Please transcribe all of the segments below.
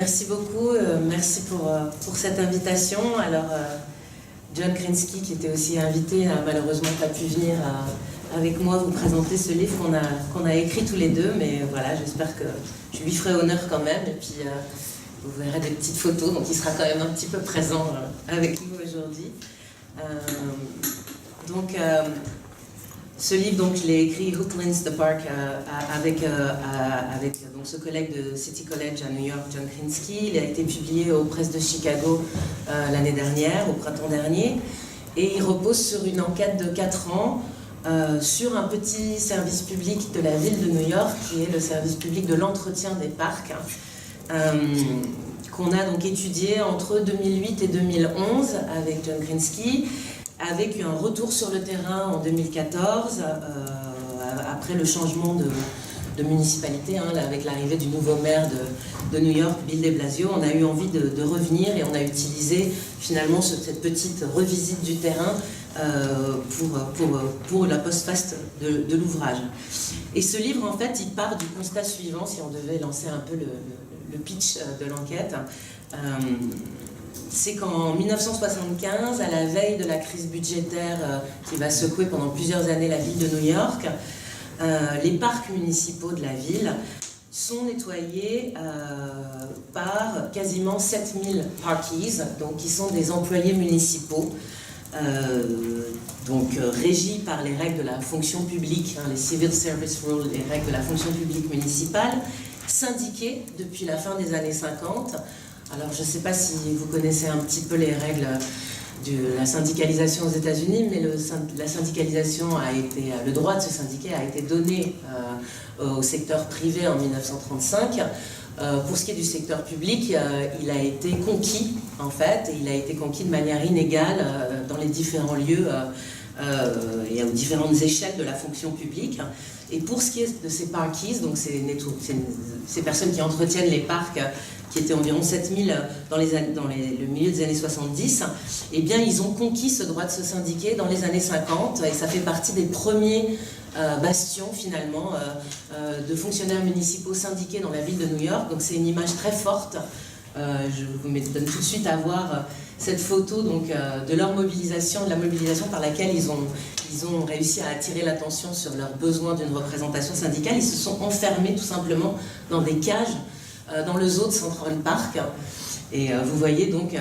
Merci beaucoup, merci pour cette invitation. Alors, John Krinsky, qui était aussi invité, n'a malheureusement pas pu venir avec moi vous présenter ce livre qu'on a écrit tous les deux, mais voilà, j'espère que je lui ferai honneur quand même, et puis vous verrez des petites photos, donc il sera quand même un petit peu présent avec nous aujourd'hui. Ce livre, donc, je l'ai écrit, Who Cleans the Park, avec donc, ce collègue de City College à New York, John Krinsky. Il a été publié aux presses de Chicago l'année dernière, au printemps dernier, et il repose sur une enquête de 4 ans sur un petit service public de la ville de New York, qui est le service public de l'entretien des parcs, qu'on a donc étudié entre 2008 et 2011 avec John Krinsky, avec un retour sur le terrain en 2014, après le changement de municipalité, avec l'arrivée du nouveau maire de New York, Bill de Blasio. On a eu envie de revenir et on a utilisé finalement cette petite revisite du terrain pour la postface de l'ouvrage. Et ce livre, en fait, il part du constat suivant, si on devait lancer un peu le pitch de l'enquête. C'est qu'en 1975, à la veille de la crise budgétaire qui va secouer pendant plusieurs années la ville de New York, les parcs municipaux de la ville sont nettoyés par quasiment 7000 parkies, donc qui sont des employés municipaux, régis par les règles de la fonction publique, les Civil Service Rules, les règles de la fonction publique municipale, syndiqués depuis la fin des années 50. Alors, je ne sais pas si vous connaissez un petit peu les règles de la syndicalisation aux États-Unis, mais la syndicalisation le droit de se syndiquer a été donné au secteur privé en 1935. Pour ce qui est du secteur public, il a été conquis, en fait, et il a été conquis de manière inégale dans les différents lieux et aux différentes échelles de la fonction publique. Et pour ce qui est de ces parkies, donc ces personnes qui entretiennent les parcs, qui étaient environ 7000 dans le milieu des années 70, eh bien, ils ont conquis ce droit de se syndiquer dans les années 50, et ça fait partie des premiers bastions, finalement, de fonctionnaires municipaux syndiqués dans la ville de New York. Donc c'est une image très forte. Je vous donne tout de suite à voir cette photo donc, de leur mobilisation, de la mobilisation par laquelle ils ont réussi à attirer l'attention sur leur besoin d'une représentation syndicale. Ils se sont enfermés tout simplement dans des cages dans le zoo de Central Park. Et vous voyez donc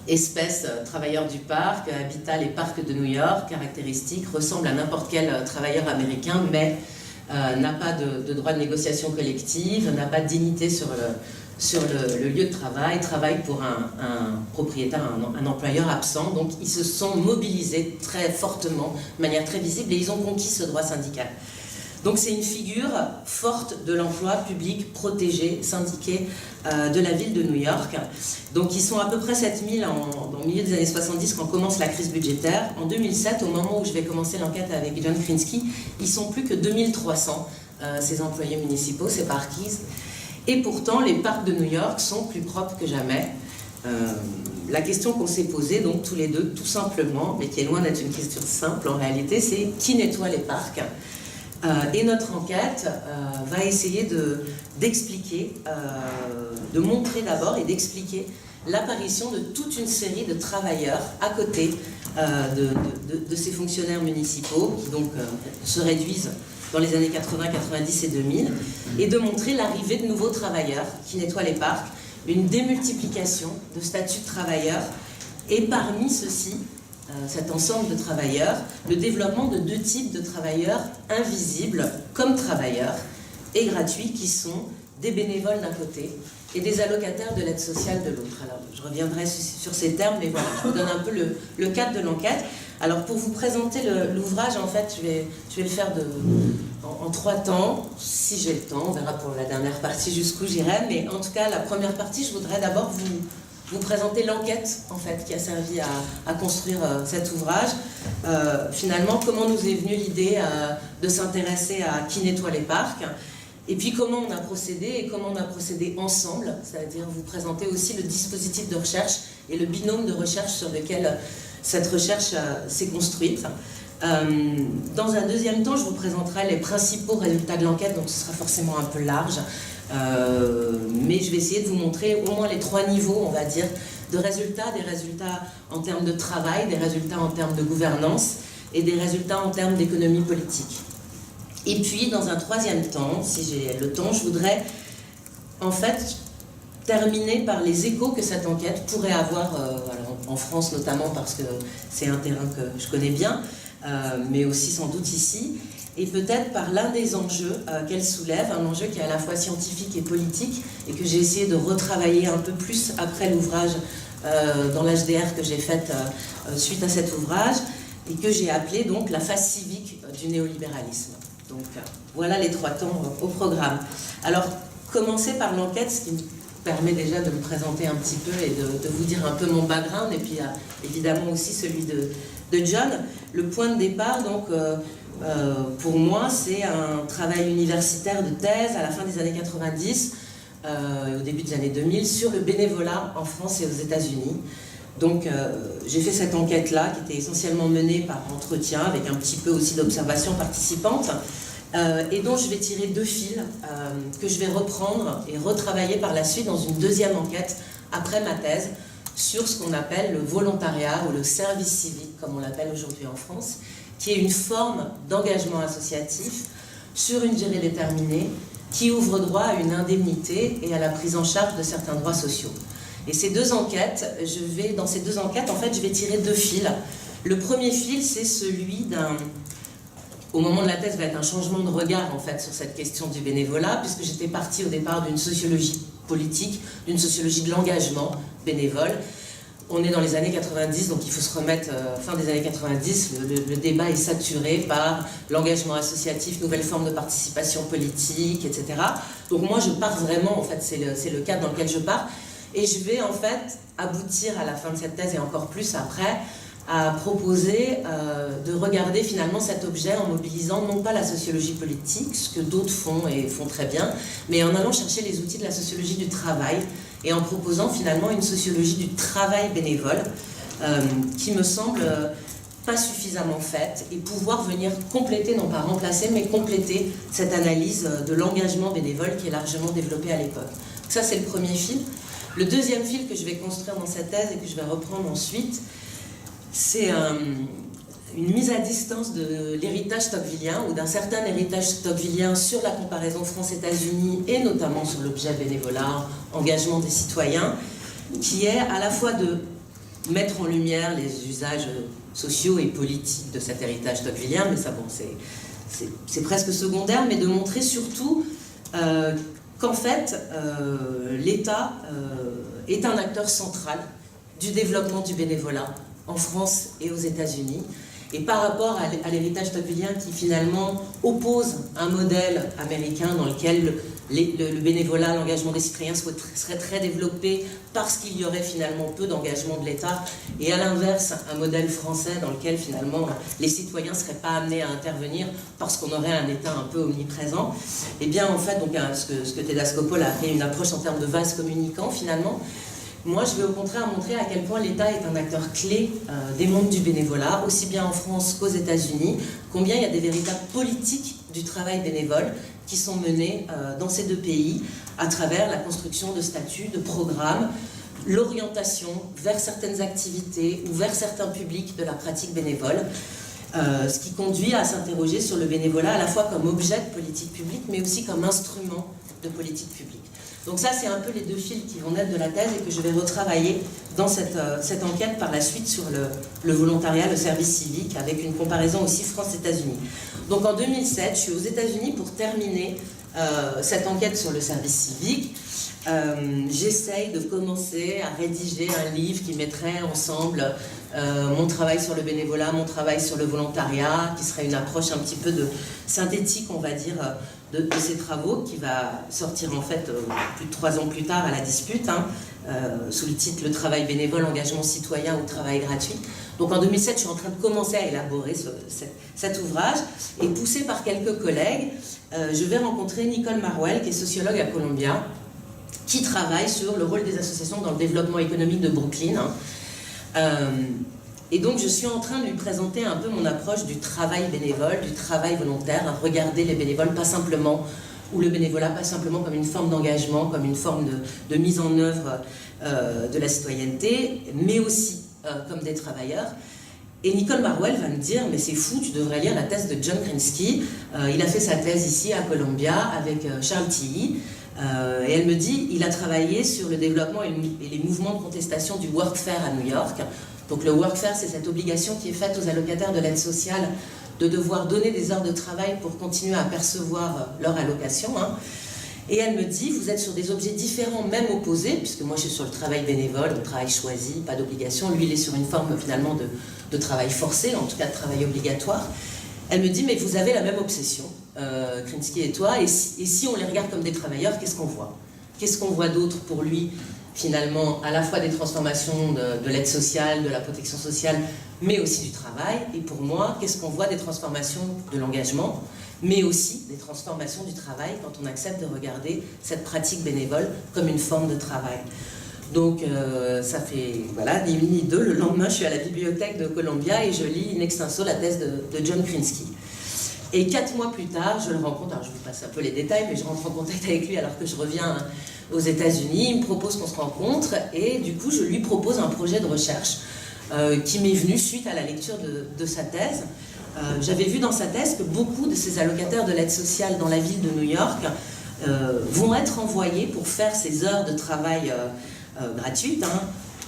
espèce travailleur du parc, habitat les parcs de New York, caractéristique, ressemble à n'importe quel travailleur américain, mais n'a pas de droit de négociation collective, n'a pas de dignité sur le lieu de travaille pour un propriétaire, un employeur absent. Donc ils se sont mobilisés très fortement, de manière très visible, et ils ont conquis ce droit syndical. Donc c'est une figure forte de l'emploi public protégé, syndiqué de la ville de New York. Donc ils sont à peu près 7000 dans le milieu des années 70 quand commence la crise budgétaire. En 2007, au moment où je vais commencer l'enquête avec John Krinsky, ils sont plus que 2300, ces employés municipaux, ces parkies. Et pourtant, les parcs de New York sont plus propres que jamais. La question qu'on s'est posée, donc tous les deux, tout simplement, mais qui est loin d'être une question simple en réalité, c'est qui nettoie les parcs ? Et notre enquête va essayer d'expliquer, de montrer d'abord et d'expliquer l'apparition de toute une série de travailleurs à côté de ces fonctionnaires municipaux qui donc se réduisent dans les années 80, 90 et 2000, et de montrer l'arrivée de nouveaux travailleurs qui nettoient les parcs, une démultiplication de statuts de travailleurs, et parmi ceux-ci, cet ensemble de travailleurs, le développement de 2 types de travailleurs invisibles comme travailleurs et gratuits, qui sont des bénévoles d'un côté et des allocataires de l'aide sociale de l'autre. Alors, je reviendrai sur ces termes, mais voilà, je vous donne un peu le cadre de l'enquête. Alors, pour vous présenter l'ouvrage, en fait, je vais le faire en 3 temps, si j'ai le temps. On verra pour la dernière partie jusqu'où j'irai, mais en tout cas, la première partie, je voudrais d'abord vous présenter l'enquête, en fait, qui a servi à construire cet ouvrage. Finalement, comment nous est venue l'idée de s'intéresser à qui nettoie les parcs, et puis comment on a procédé, et comment on a procédé ensemble, c'est-à-dire vous présenter aussi le dispositif de recherche et le binôme de recherche sur lequel cette recherche s'est construite. Dans un deuxième temps, je vous présenterai les principaux résultats de l'enquête, donc ce sera forcément un peu large. Mais je vais essayer de vous montrer au moins les 3 niveaux, on va dire, de résultats, des résultats en termes de travail, des résultats en termes de gouvernance et des résultats en termes d'économie politique. Et puis, dans un 3e temps, si j'ai le temps, je voudrais en fait terminer par les échos que cette enquête pourrait avoir, en France notamment parce que c'est un terrain que je connais bien, mais aussi sans doute ici, et peut-être par l'un des enjeux qu'elle soulève, un enjeu qui est à la fois scientifique et politique, et que j'ai essayé de retravailler un peu plus après l'ouvrage dans l'HDR que j'ai faite suite à cet ouvrage, et que j'ai appelé donc la face civique du néolibéralisme. Donc voilà les 3 temps au programme. Alors, commencer par l'enquête, ce qui me permet déjà de me présenter un petit peu et de vous dire un peu mon background, et puis évidemment aussi celui de John. Le point de départ, donc, pour moi, c'est un travail universitaire de thèse à la fin des années 90, au début des années 2000, sur le bénévolat en France et aux États-Unis. Donc j'ai fait cette enquête-là, qui était essentiellement menée par entretien, avec un petit peu aussi d'observation participante, et dont je vais tirer 2 fils que je vais reprendre et retravailler par la suite dans une 2e enquête, après ma thèse, sur ce qu'on appelle le volontariat ou le service civique, comme on l'appelle aujourd'hui en France, qui est une forme d'engagement associatif sur une durée déterminée, qui ouvre droit à une indemnité et à la prise en charge de certains droits sociaux. Et ces 2 enquêtes, dans ces 2 enquêtes, en fait, je vais tirer 2 fils. Le premier fil, c'est celui au moment de la thèse, va être un changement de regard, en fait, sur cette question du bénévolat, puisque j'étais partie au départ d'une sociologie politique, d'une sociologie de l'engagement bénévole. On est dans les années 90, donc il faut se remettre, fin des années 90, le débat est saturé par l'engagement associatif, nouvelles formes de participation politique, etc. Donc moi, je pars vraiment, en fait, c'est le cadre dans lequel je pars, et je vais, en fait, aboutir à la fin de cette thèse, et encore plus après, à proposer de regarder finalement cet objet en mobilisant non pas la sociologie politique, ce que d'autres font et font très bien, mais en allant chercher les outils de la sociologie du travail et en proposant finalement une sociologie du travail bénévole qui me semble pas suffisamment faite et pouvoir venir compléter, non pas remplacer, mais compléter cette analyse de l'engagement bénévole qui est largement développée à l'époque. Ça, c'est le premier fil. Le 2e fil que je vais construire dans cette thèse et que je vais reprendre ensuite, c'est une mise à distance de l'héritage tocquevillien ou d'un certain héritage tocquevillien sur la comparaison France-États-Unis et notamment sur l'objet bénévolat, engagement des citoyens, qui est à la fois de mettre en lumière les usages sociaux et politiques de cet héritage tocquevillien, mais ça, bon, c'est presque secondaire, mais de montrer surtout qu'en fait, l'État est un acteur central du développement du bénévolat en France et aux États-Unis, et par rapport à l'héritage tocquevillien qui finalement oppose un modèle américain dans lequel le bénévolat, l'engagement des citoyens serait très développé parce qu'il y aurait finalement peu d'engagement de l'État, et à l'inverse un modèle français dans lequel finalement les citoyens ne seraient pas amenés à intervenir parce qu'on aurait un État un peu omniprésent. Et bien en fait, donc, ce que Theda Skopol a appelé une approche en termes de vase communicant finalement, moi, je vais au contraire montrer à quel point l'État est un acteur clé des mondes du bénévolat, aussi bien en France qu'aux États-Unis, combien il y a des véritables politiques du travail bénévole qui sont menées dans ces 2 pays à travers la construction de statuts, de programmes, l'orientation vers certaines activités ou vers certains publics de la pratique bénévole, ce qui conduit à s'interroger sur le bénévolat à la fois comme objet de politique publique, mais aussi comme instrument de politique publique. Donc ça, c'est un peu les 2 fils qui vont naître de la thèse et que je vais retravailler dans cette enquête par la suite sur le volontariat, le service civique, avec une comparaison aussi France-États-Unis. Donc en 2007, je suis aux États-Unis pour terminer cette enquête sur le service civique. J'essaye de commencer à rédiger un livre qui mettrait ensemble mon travail sur le bénévolat, mon travail sur le volontariat, qui serait une approche un petit peu synthétique, on va dire, de ces travaux, qui va sortir en fait plus de 3 ans plus tard à la dispute, sous le titre « Le travail bénévole, engagement citoyen ou travail gratuit ». Donc en 2007, je suis en train de commencer à élaborer cet ouvrage, et poussé par quelques collègues, je vais rencontrer Nicole Marwell, qui est sociologue à Columbia, qui travaille sur le rôle des associations dans le développement économique de Brooklyn. Et donc je suis en train de lui présenter un peu mon approche du travail bénévole, du travail volontaire, à regarder les bénévoles, pas simplement ou le bénévolat pas simplement comme une forme d'engagement, comme une forme de mise en œuvre de la citoyenneté, mais aussi comme des travailleurs. Et Nicole Barwell va me dire, mais c'est fou, tu devrais lire la thèse de John Krinsky. Il a fait sa thèse ici à Columbia avec Charles Tilly. Et elle me dit, il a travaillé sur le développement et les mouvements de contestation du workfare à New York. Donc le workfare, c'est cette obligation qui est faite aux allocataires de l'aide sociale de devoir donner des heures de travail pour continuer à percevoir leur allocation. Hein. Et elle me dit, vous êtes sur des objets différents, même opposés, puisque moi je suis sur le travail bénévole, le travail choisi, pas d'obligation. Lui, il est sur une forme finalement de travail forcé, en tout cas de travail obligatoire. Elle me dit, mais vous avez la même obsession, Krinsky et toi, et si on les regarde comme des travailleurs, qu'est-ce qu'on voit? Qu'est-ce qu'on voit d'autre pour lui, finalement, à la fois des transformations de l'aide sociale, de la protection sociale, mais aussi du travail. Et pour moi, qu'est-ce qu'on voit des transformations de l'engagement, mais aussi des transformations du travail quand on accepte de regarder cette pratique bénévole comme une forme de travail. Donc ça fait, voilà, ni une ni deux, le lendemain je suis à la bibliothèque de Columbia et je lis in extenso la thèse de John Krinsky. Et 4 mois plus tard, je le rencontre, alors je vous passe un peu les détails, mais je rentre en contact avec lui alors que je reviens aux États-Unis, il me propose qu'on se rencontre et du coup je lui propose un projet de recherche qui m'est venu suite à la lecture de sa thèse. J'avais vu dans sa thèse que beaucoup de ces allocataires de l'aide sociale dans la ville de New York vont être envoyés pour faire ces heures de travail gratuites,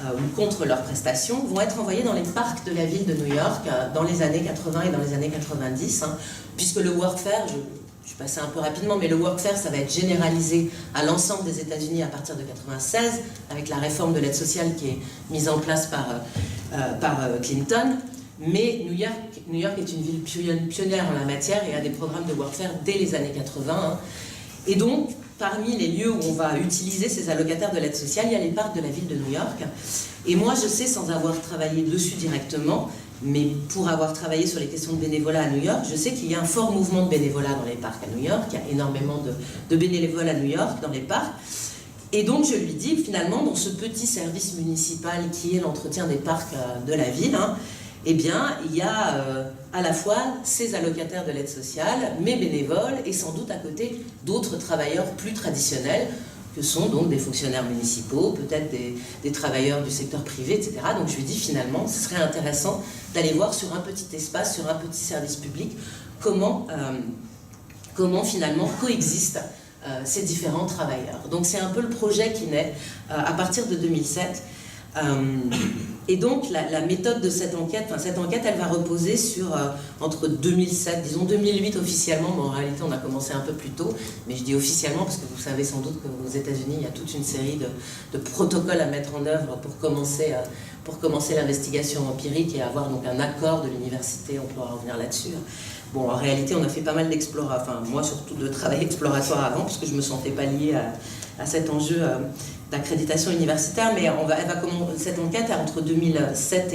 ou contre leurs prestations, vont être envoyés dans les parcs de la ville de New York dans les années 80 et dans les années 90, puisque le workfare, je suis passée un peu rapidement, mais le workfare, ça va être généralisé à l'ensemble des États-Unis à partir de 96, avec la réforme de l'aide sociale qui est mise en place par Clinton. Mais New York est une ville pionnière en la matière et a des programmes de workfare dès les années 80. Et donc, parmi les lieux où on va utiliser ces allocataires de l'aide sociale, il y a les parcs de la ville de New York. Et moi, je sais, sans avoir travaillé dessus directement, mais pour avoir travaillé sur les questions de bénévolat à New York, je sais qu'il y a un fort mouvement de bénévolat dans les parcs à New York. Il y a énormément de bénévoles à New York, dans les parcs. Et donc, je lui dis, finalement, dans ce petit service municipal qui est l'entretien des parcs de la ville, eh bien, il y a à la fois ces allocataires de l'aide sociale, mais bénévoles, et sans doute à côté d'autres travailleurs plus traditionnels, que sont donc des fonctionnaires municipaux, peut-être des travailleurs du secteur privé, etc. Donc je lui dis finalement, ce serait intéressant d'aller voir sur un petit espace, sur un petit service public, comment finalement coexistent ces différents travailleurs. Donc c'est un peu le projet qui naît à partir de 2007. Et donc la méthode de cette enquête, elle va reposer sur entre 2007, disons 2008 officiellement, mais en réalité on a commencé un peu plus tôt, mais je dis officiellement parce que vous savez sans doute qu'aux États-Unis il y a toute une série de protocoles à mettre en œuvre pour commencer l'investigation empirique et avoir donc un accord de l'université, on pourra revenir là-dessus. Bon, en réalité on a fait pas mal d'exploration, enfin moi surtout de travail exploratoire avant, parce que je ne me sentais pas liée à cet enjeu d'accréditation universitaire, mais cette enquête entre 2007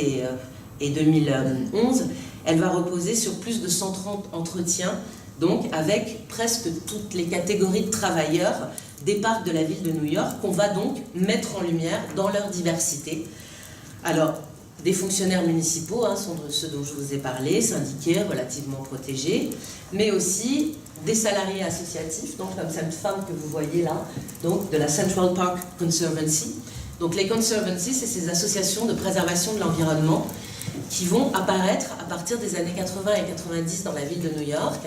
et 2011, elle va reposer sur plus de 130 entretiens, donc avec presque toutes les catégories de travailleurs des parcs de la ville de New York, qu'on va donc mettre en lumière dans leur diversité. Alors, des fonctionnaires municipaux, sont ceux dont je vous ai parlé, syndiqués, relativement protégés, mais aussi des salariés associatifs, donc comme cette femme que vous voyez là, donc de la Central Park Conservancy. Donc les conservancies, c'est ces associations de préservation de l'environnement qui vont apparaître à partir des années 80 et 90 dans la ville de New York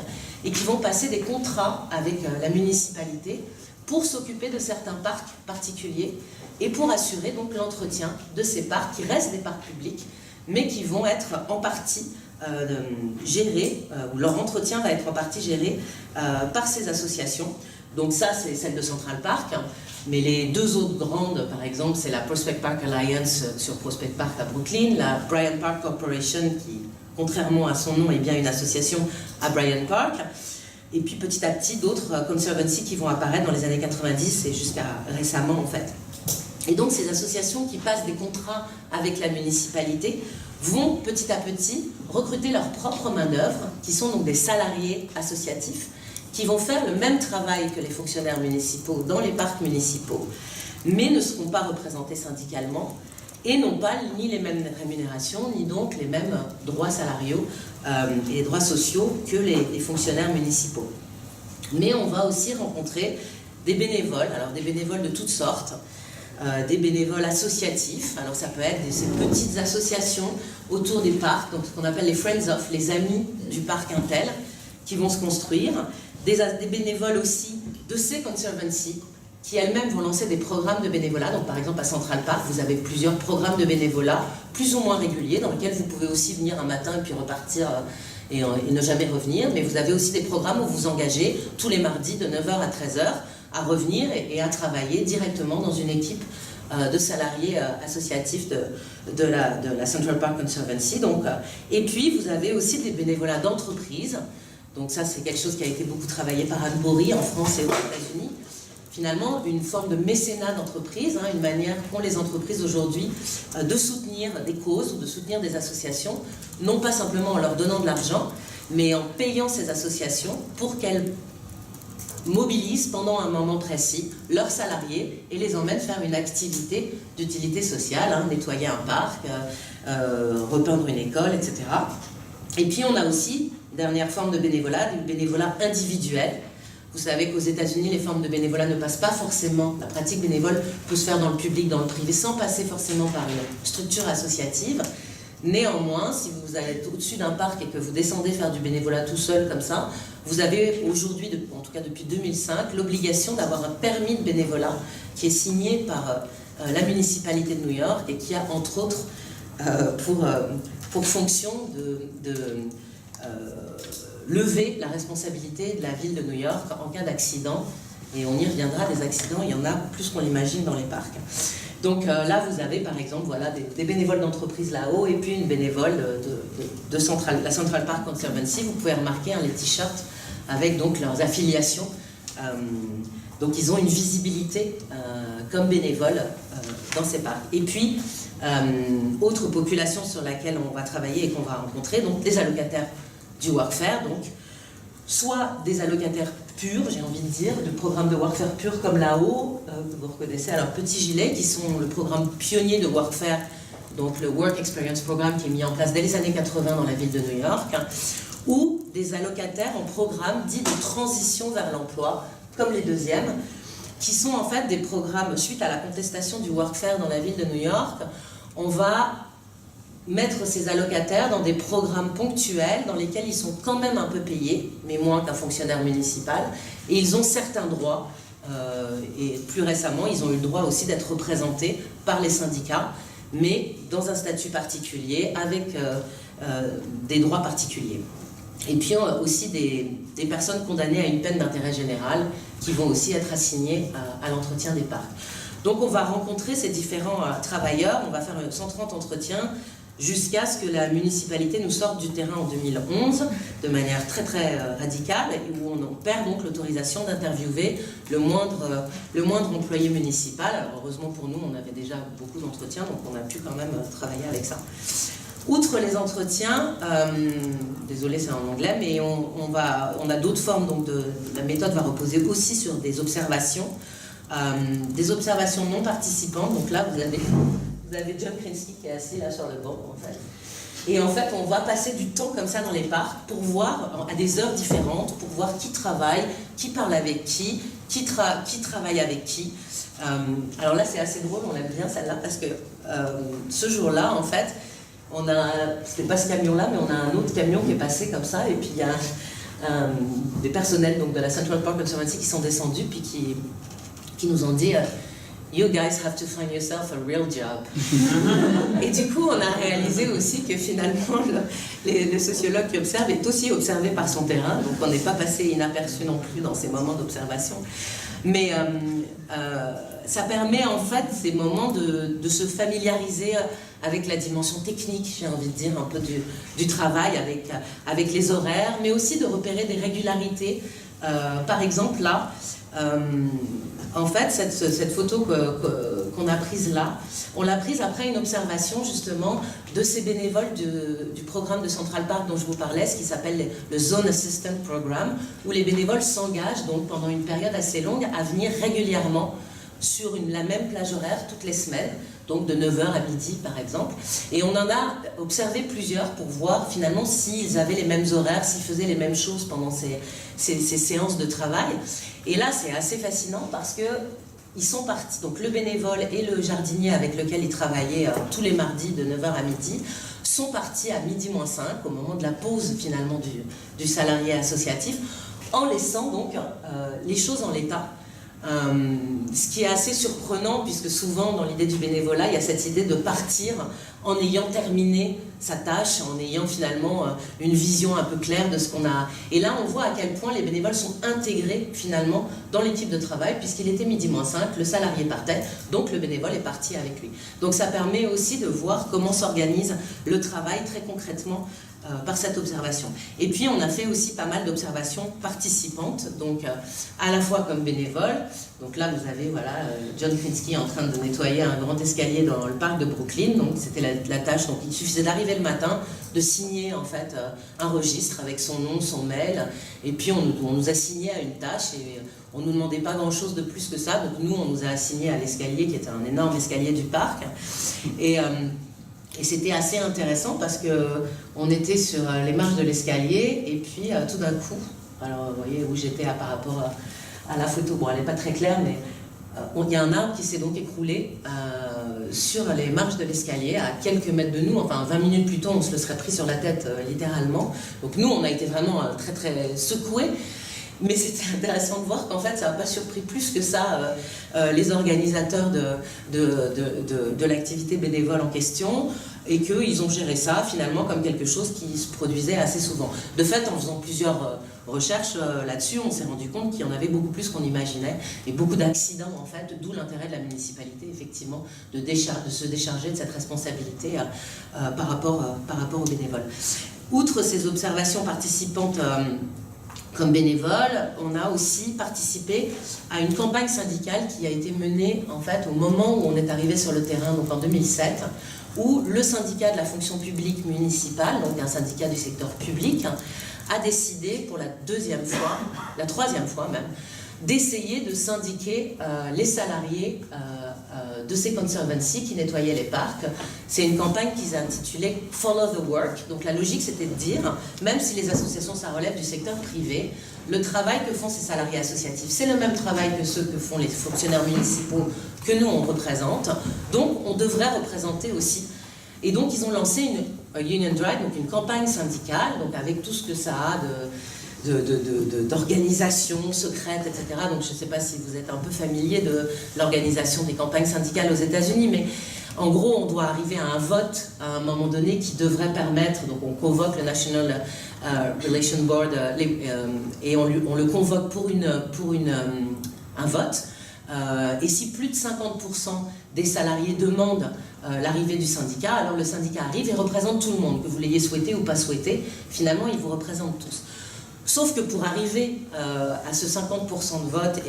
et qui vont passer des contrats avec la municipalité pour s'occuper de certains parcs particuliers et pour assurer donc l'entretien de ces parcs qui restent des parcs publics mais qui vont être en partie gérés, ou leur entretien va être en partie géré par ces associations. Donc ça, c'est celle de Central Park, mais les deux autres grandes, par exemple, c'est la Prospect Park Alliance sur Prospect Park à Brooklyn, la Bryant Park Corporation, qui, contrairement à son nom, est bien une association à Bryant Park, et puis petit à petit, d'autres conservancies qui vont apparaître dans les années 90 et jusqu'à récemment, en fait. Et donc, ces associations qui passent des contrats avec la municipalité vont petit à petit recruter leur propre main-d'œuvre, qui sont donc des salariés associatifs, qui vont faire le même travail que les fonctionnaires municipaux dans les parcs municipaux, mais ne seront pas représentés syndicalement et n'ont pas ni les mêmes rémunérations, ni donc les mêmes droits salariaux et droits sociaux que les fonctionnaires municipaux. Mais on va aussi rencontrer des bénévoles, alors des bénévoles de toutes sortes, des bénévoles associatifs. Alors ça peut être ces petites associations autour des parcs, donc ce qu'on appelle les Friends of, les amis du parc Intel, qui vont se construire. Des bénévoles aussi de ces conservancies, qui elles-mêmes vont lancer des programmes de bénévolat. Donc par exemple à Central Park, vous avez plusieurs programmes de bénévolat, plus ou moins réguliers, dans lesquels vous pouvez aussi venir un matin et puis repartir et ne jamais revenir. Mais vous avez aussi des programmes où vous engagez tous les mardis de 9h à 13h à revenir et à travailler directement dans une équipe de salariés associatifs de la Central Park Conservancy. Donc, et puis vous avez aussi des bénévolats d'entreprise. Donc ça c'est quelque chose qui a été beaucoup travaillé par Anne Bory en France et aux États-Unis. Finalement, une forme de mécénat d'entreprise, une manière qu'ont les entreprises aujourd'hui de soutenir des causes ou de soutenir des associations, non pas simplement en leur donnant de l'argent, mais en payant ces associations pour qu'elles mobilisent pendant un moment précis leurs salariés et les emmènent faire une activité d'utilité sociale, nettoyer un parc, repeindre une école, etc. Et puis on a aussi, dernière forme de bénévolat, du bénévolat individuel. Vous savez qu'aux États-Unis, les formes de bénévolat ne passent pas forcément, la pratique bénévole peut se faire dans le public, dans le privé, sans passer forcément par une structure associative. Néanmoins, si vous êtes au-dessus d'un parc et que vous descendez faire du bénévolat tout seul comme ça, vous avez aujourd'hui, en tout cas depuis 2005, l'obligation d'avoir un permis de bénévolat qui est signé par la municipalité de New York et qui a entre autres pour fonction de lever la responsabilité de la ville de New York en cas d'accident. Et on y reviendra, des accidents, il y en a plus qu'on l'imagine dans les parcs. Donc là, vous avez par exemple des bénévoles d'entreprise là-haut et puis une bénévole de la Central Park Conservancy. Vous pouvez remarquer les t-shirts avec donc leurs affiliations. Donc ils ont une visibilité comme bénévoles dans ces parcs. Et puis, autre population sur laquelle on va travailler et qu'on va rencontrer, donc des allocataires du Workfare, donc soit des allocataires purs, j'ai envie de dire, de programmes de Workfare purs comme là-haut, que vous reconnaissez à leurs petits gilets, qui sont le programme pionnier de Workfare, donc le Work Experience Programme qui est mis en place dès les années 80 dans la ville de New York, ou des allocataires en programme dit de transition vers l'emploi, comme les deuxièmes, qui sont en fait des programmes, suite à la contestation du Workfare dans la ville de New York, on va mettre ces allocataires dans des programmes ponctuels dans lesquels ils sont quand même un peu payés, mais moins qu'un fonctionnaire municipal, et ils ont certains droits, et plus récemment, ils ont eu le droit aussi d'être représentés par les syndicats, mais dans un statut particulier, avec des droits particuliers. Et puis aussi des personnes condamnées à une peine d'intérêt général qui vont aussi être assignées à l'entretien des parcs. Donc on va rencontrer ces différents travailleurs, on va faire 130 entretiens jusqu'à ce que la municipalité nous sorte du terrain en 2011 de manière très très radicale, où on perd donc l'autorisation d'interviewer le moindre employé municipal. Alors, heureusement pour nous, on avait déjà beaucoup d'entretiens, donc on a pu quand même travailler avec ça. Outre les entretiens, désolé c'est en anglais, mais on a d'autres formes, donc la méthode va reposer aussi sur des observations non participantes. Donc là vous avez John Krinsky qui est assis là sur le banc en fait. Et en fait on va passer du temps comme ça dans les parcs pour voir à des heures différentes, pour voir qui travaille, qui parle avec qui travaille avec qui. Alors là c'est assez drôle, on aime bien celle-là parce que ce jour-là en fait, c'était pas ce camion-là, mais on a un autre camion qui est passé comme ça, et puis il y a des personnels donc, de la Central Park Conservancy qui sont descendus, puis qui nous ont dit You guys have to find yourself a real job. Et du coup, on a réalisé aussi que finalement, le sociologue qui observe est aussi observé par son terrain, donc on n'est pas passé inaperçu non plus dans ces moments d'observation. Mais ça permet en fait ces moments de se familiariser avec la dimension technique, j'ai envie de dire, un peu du travail, avec les horaires, mais aussi de repérer des régularités. Par exemple, là, en fait, cette photo qu'on a prise là, on l'a prise après une observation justement de ces bénévoles du programme de Central Park dont je vous parlais, ce qui s'appelle le Zone Assistant Program, où les bénévoles s'engagent donc pendant une période assez longue à venir régulièrement sur la même plage horaire toutes les semaines, donc de 9 h à midi par exemple. Et on en a observé plusieurs pour voir finalement s'ils avaient les mêmes horaires, s'ils faisaient les mêmes choses pendant ces séances de travail. Et là c'est assez fascinant parce que ils sont partis, donc le bénévole et le jardinier avec lequel ils travaillaient tous les mardis de 9 h à midi, sont partis à midi moins 5, au moment de la pause finalement du salarié associatif, en laissant donc les choses en l'état. Ce qui est assez surprenant, puisque souvent dans l'idée du bénévolat, il y a cette idée de partir en ayant terminé sa tâche, en ayant finalement une vision un peu claire de ce qu'on a. Et là, on voit à quel point les bénévoles sont intégrés finalement dans l'équipe de travail, puisqu'il était midi moins 5, le salarié partait, donc le bénévole est parti avec lui. Donc ça permet aussi de voir comment s'organise le travail très concrètement par cette observation. Et puis on a fait aussi pas mal d'observations participantes, donc à la fois comme bénévole. Donc là vous avez voilà, John Krinsky en train de nettoyer un grand escalier dans le parc de Brooklyn, donc c'était la tâche, donc il suffisait d'arriver le matin, de signer en fait un registre avec son nom, son mail, et puis on nous assignait à une tâche, et on ne nous demandait pas grand chose de plus que ça, donc nous on nous a assigné à l'escalier qui était un énorme escalier du parc, et c'était assez intéressant parce qu'on était sur les marches de l'escalier et puis tout d'un coup, alors vous voyez où j'étais par rapport à la photo, bon elle n'est pas très claire mais il y a un arbre qui s'est donc écroulé sur les marches de l'escalier à quelques mètres de nous, enfin 20 minutes plus tôt on se le serait pris sur la tête littéralement, donc nous on a été vraiment très très secoués. Mais c'était intéressant de voir qu'en fait, ça n'a pas surpris plus que ça les organisateurs de l'activité bénévole en question, et qu'ils ont géré ça finalement comme quelque chose qui se produisait assez souvent. De fait, en faisant plusieurs recherches là-dessus, on s'est rendu compte qu'il y en avait beaucoup plus qu'on imaginait, et beaucoup d'accidents en fait, d'où l'intérêt de la municipalité, effectivement, de se décharger de cette responsabilité par rapport aux bénévoles. Outre ces observations participantes comme bénévole, on a aussi participé à une campagne syndicale qui a été menée en fait au moment où on est arrivé sur le terrain, donc en 2007, où le syndicat de la fonction publique municipale, donc un syndicat du secteur public, a décidé pour la troisième fois même, d'essayer de syndiquer les salariés de ces conservancies qui nettoyaient les parcs. C'est une campagne qu'ils ont intitulée « Follow the Work ». Donc la logique, c'était de dire, même si les associations, ça relève du secteur privé, le travail que font ces salariés associatifs, c'est le même travail que ceux que font les fonctionnaires municipaux que nous, on représente. Donc on devrait représenter aussi. Et donc ils ont lancé une Union Drive, donc une campagne syndicale, donc avec tout ce que ça a d'organisation secrète, etc. Donc je ne sais pas si vous êtes un peu familier de l'organisation des campagnes syndicales aux États-Unis, mais en gros, on doit arriver à un vote à un moment donné qui devrait permettre, donc on convoque le National Relation Board et on le convoque pour un vote. Et si plus de 50% des salariés demandent l'arrivée du syndicat, alors le syndicat arrive et représente tout le monde, que vous l'ayez souhaité ou pas souhaité, finalement il vous représente tous. Sauf que pour arriver à ce 50% de vote,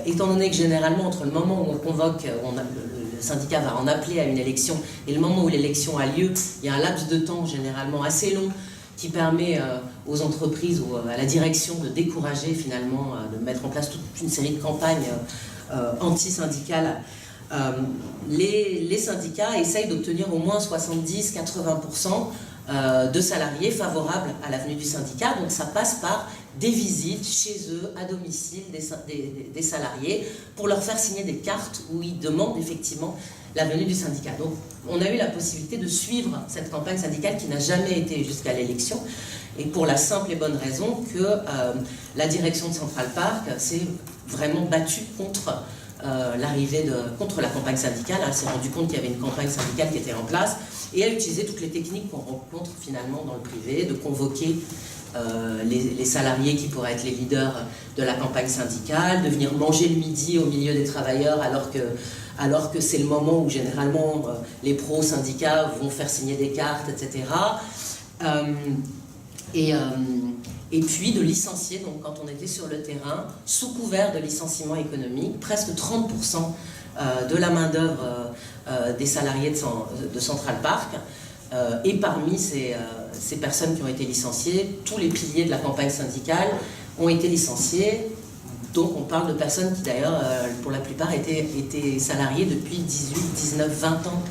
étant donné que généralement entre le moment où on convoque, le syndicat va en appeler à une élection, et le moment où l'élection a lieu, il y a un laps de temps généralement assez long qui permet aux entreprises ou à la direction de décourager finalement, de mettre en place toute une série de campagnes anti-syndicales. Les syndicats essayent d'obtenir au moins 70-80% de salariés favorables à la venue du syndicat, donc ça passe par des visites chez eux, à domicile, des salariés, pour leur faire signer des cartes où ils demandent effectivement la venue du syndicat. Donc on a eu la possibilité de suivre cette campagne syndicale qui n'a jamais été jusqu'à l'élection, et pour la simple et bonne raison que la direction de Central Park s'est vraiment battue contre contre la campagne syndicale. Elle s'est rendue compte qu'il y avait une campagne syndicale qui était en place et a utilisé toutes les techniques qu'on rencontre finalement dans le privé, de convoquer les salariés qui pourraient être les leaders de la campagne syndicale, de venir manger le midi au milieu des travailleurs alors que c'est le moment où généralement les pro-syndicats vont faire signer des cartes, etc. Et puis de licencier, donc quand on était sur le terrain, sous couvert de licenciement économique, presque 30% de la main-d'œuvre des salariés de Central Park. Et parmi ces personnes qui ont été licenciées, tous les piliers de la campagne syndicale ont été licenciés. Donc on parle de personnes qui d'ailleurs, pour la plupart, étaient salariées depuis 18, 19, 20 ans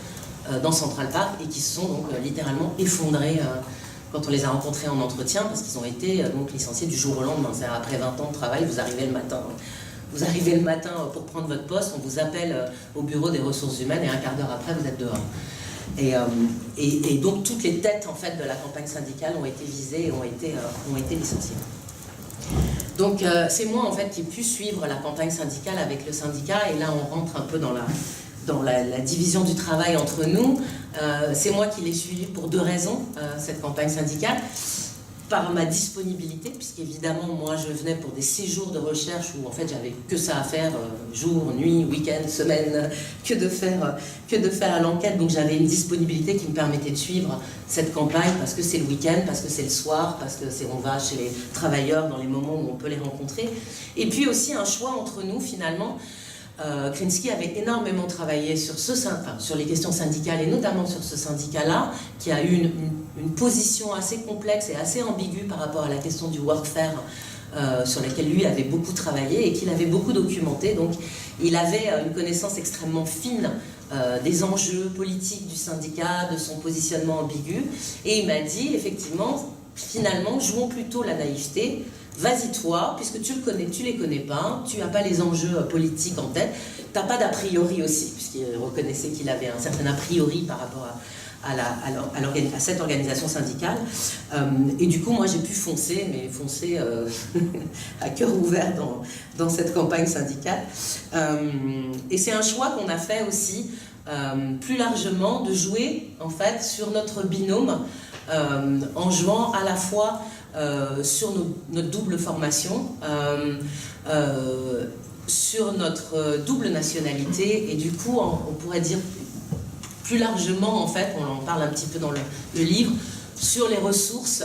dans Central Park et qui se sont donc littéralement effondrées quand on les a rencontrés en entretien parce qu'ils ont été donc licenciés du jour au lendemain. C'est-à-dire après 20 ans de travail, vous arrivez le matin. Vous arrivez le matin pour prendre votre poste, on vous appelle au bureau des ressources humaines et un quart d'heure après, vous êtes dehors. Et donc toutes les têtes en fait, de la campagne syndicale ont été visées et ont été licenciées. Donc c'est moi en fait qui ai pu suivre la campagne syndicale avec le syndicat et là on rentre un peu dans la division du travail entre nous. C'est moi qui l'ai suivi pour deux raisons, cette campagne syndicale. Par ma disponibilité, puisqu'évidemment, moi, je venais pour des séjours de recherche où, en fait, j'avais que ça à faire, jour, nuit, week-end, semaine, que de faire l'enquête. Donc, j'avais une disponibilité qui me permettait de suivre cette campagne parce que c'est le week-end, parce que c'est le soir, parce que on va chez les travailleurs dans les moments où on peut les rencontrer. Et puis aussi un choix entre nous, finalement. Krinsky avait énormément travaillé sur les questions syndicales et notamment sur ce syndicat-là, qui a eu une position assez complexe et assez ambiguë par rapport à la question du workfare, sur laquelle lui avait beaucoup travaillé et qu'il avait beaucoup documenté. Donc il avait une connaissance extrêmement fine des enjeux politiques du syndicat, de son positionnement ambigu. Et il m'a dit, effectivement, finalement, jouons plutôt la naïveté. Vas-y toi, puisque tu les connais pas, tu n'as pas les enjeux politiques en tête, tu n'as pas d'a priori aussi, puisqu'il reconnaissait qu'il avait un certain a priori par rapport à cette organisation syndicale. Et du coup, moi j'ai pu foncer à cœur ouvert dans cette campagne syndicale. Et c'est un choix qu'on a fait aussi, plus largement, de jouer en fait sur notre binôme, en jouant à la fois sur notre double formation, sur notre double nationalité, et du coup, on pourrait dire plus largement, en fait, on en parle un petit peu dans le livre, sur les ressources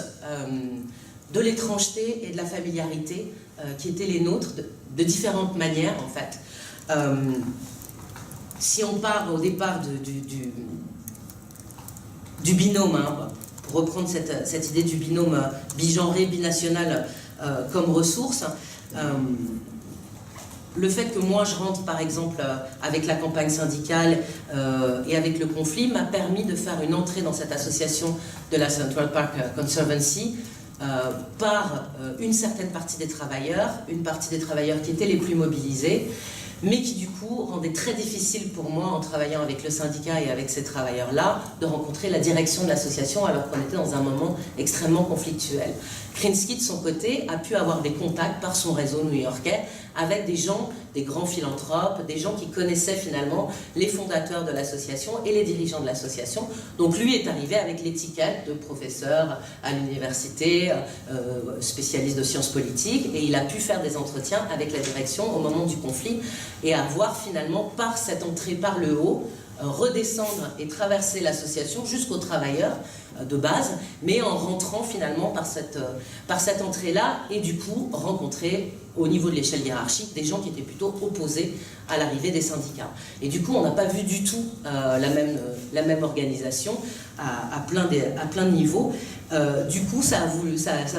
de l'étrangeté et de la familiarité qui étaient les nôtres de différentes manières, en fait. Si on part au départ du binôme, hein, pour reprendre cette idée du binôme bigenré, binational comme ressource, le fait que moi je rentre par exemple avec la campagne syndicale et avec le conflit m'a permis de faire une entrée dans cette association de la Central Park Conservancy par une certaine partie des travailleurs, une partie des travailleurs qui étaient les plus mobilisés, mais qui du coup rendait très difficile pour moi, en travaillant avec le syndicat et avec ces travailleurs-là, de rencontrer la direction de l'association alors qu'on était dans un moment extrêmement conflictuel. Krinsky, de son côté, a pu avoir des contacts par son réseau new-yorkais avec des gens, des grands philanthropes, des gens qui connaissaient finalement les fondateurs de l'association et les dirigeants de l'association. Donc lui est arrivé avec l'étiquette de professeur à l'université, spécialiste de sciences politiques, et il a pu faire des entretiens avec la direction au moment du conflit et avoir finalement, par cette entrée par le haut, redescendre et traverser l'association jusqu'aux travailleurs de base, mais en rentrant finalement par cette entrée-là, et du coup rencontrer au niveau de l'échelle hiérarchique des gens qui étaient plutôt opposés à l'arrivée des syndicats. Et du coup, on n'a pas vu du tout la même organisation à plein de niveaux. Du coup, ça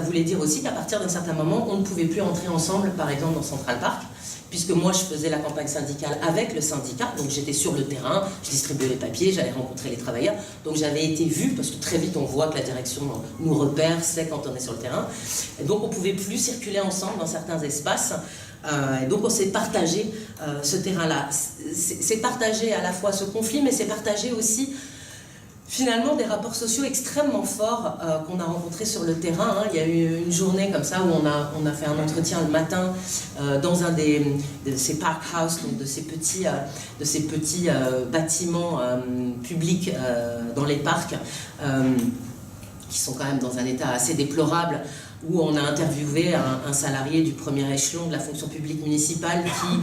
voulait dire aussi qu'à partir d'un certain moment, on ne pouvait plus entrer ensemble, par exemple, dans Central Park, puisque moi je faisais la campagne syndicale avec le syndicat, donc j'étais sur le terrain, je distribuais les papiers, j'allais rencontrer les travailleurs, donc j'avais été vue, parce que très vite on voit que la direction nous repère, sait quand on est sur le terrain, et donc on ne pouvait plus circuler ensemble dans certains espaces, et donc on s'est partagé ce terrain-là. C'est partagé à la fois ce conflit, mais c'est partagé aussi finalement des rapports sociaux extrêmement forts qu'on a rencontrés sur le terrain. Hein. Il y a eu une journée comme ça où on a fait un entretien le matin dans un de ces park house, donc de ces petits bâtiments publics dans les parcs qui sont quand même dans un état assez déplorable, où on a interviewé un salarié du premier échelon de la fonction publique municipale qui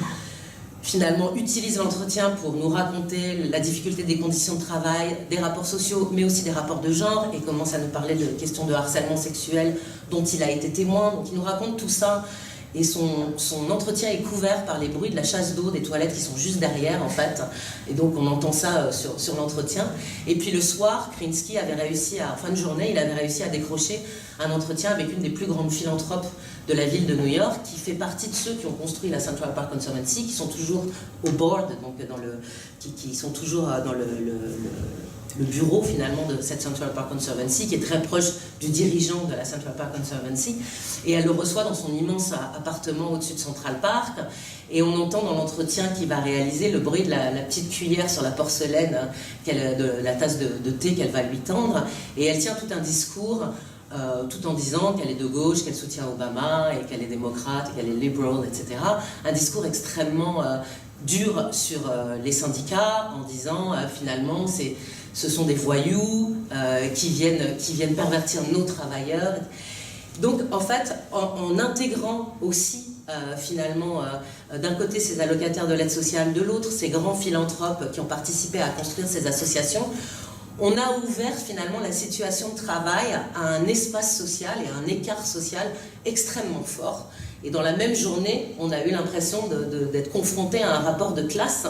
finalement utilise l'entretien pour nous raconter la difficulté des conditions de travail, des rapports sociaux, mais aussi des rapports de genre, et commence à nous parler de questions de harcèlement sexuel dont il a été témoin. Donc il nous raconte tout ça, et son entretien est couvert par les bruits de la chasse d'eau des toilettes qui sont juste derrière en fait, et donc on entend ça sur l'entretien. Et puis le soir, Krinsky avait réussi en fin de journée, il avait réussi à décrocher un entretien avec une des plus grandes philanthropes de la ville de New York, qui fait partie de ceux qui ont construit la Central Park Conservancy, qui sont toujours au board, donc qui sont toujours dans le bureau finalement de cette Central Park Conservancy, qui est très proche du dirigeant de la Central Park Conservancy, et elle le reçoit dans son immense appartement au-dessus de Central Park, et on entend dans l'entretien qu'il va réaliser le bruit de la petite cuillère sur la porcelaine, de la tasse de thé qu'elle va lui tendre, et elle tient tout un discours tout en disant qu'elle est de gauche, qu'elle soutient Obama, et qu'elle est démocrate, et qu'elle est liberal, etc. Un discours extrêmement dur sur les syndicats, en disant finalement ce sont des voyous qui viennent pervertir nos travailleurs. Donc en fait, en intégrant aussi finalement d'un côté ces allocataires de l'aide sociale, de l'autre ces grands philanthropes qui ont participé à construire ces associations, on a ouvert finalement la situation de travail à un espace social et à un écart social extrêmement fort. Et dans la même journée, on a eu l'impression d'être confronté à un rapport de classe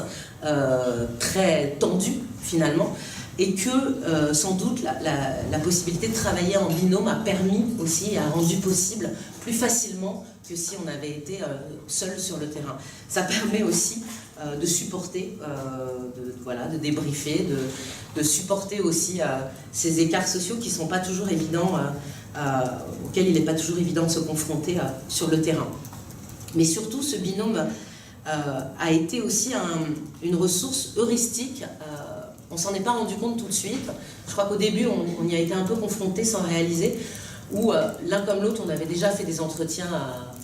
très tendu finalement, et que sans doute la possibilité de travailler en binôme a permis aussi et a rendu possible plus facilement que si on avait été seul sur le terrain. Ça permet aussi de supporter, de débriefer, de supporter aussi ces écarts sociaux qui ne sont pas toujours évidents, auxquels il n'est pas toujours évident de se confronter sur le terrain. Mais surtout, ce binôme a été aussi une ressource heuristique. On ne s'en est pas rendu compte tout de suite. Je crois qu'au début, on y a été un peu confronté sans réaliser, où l'un comme l'autre, on avait déjà fait des entretiens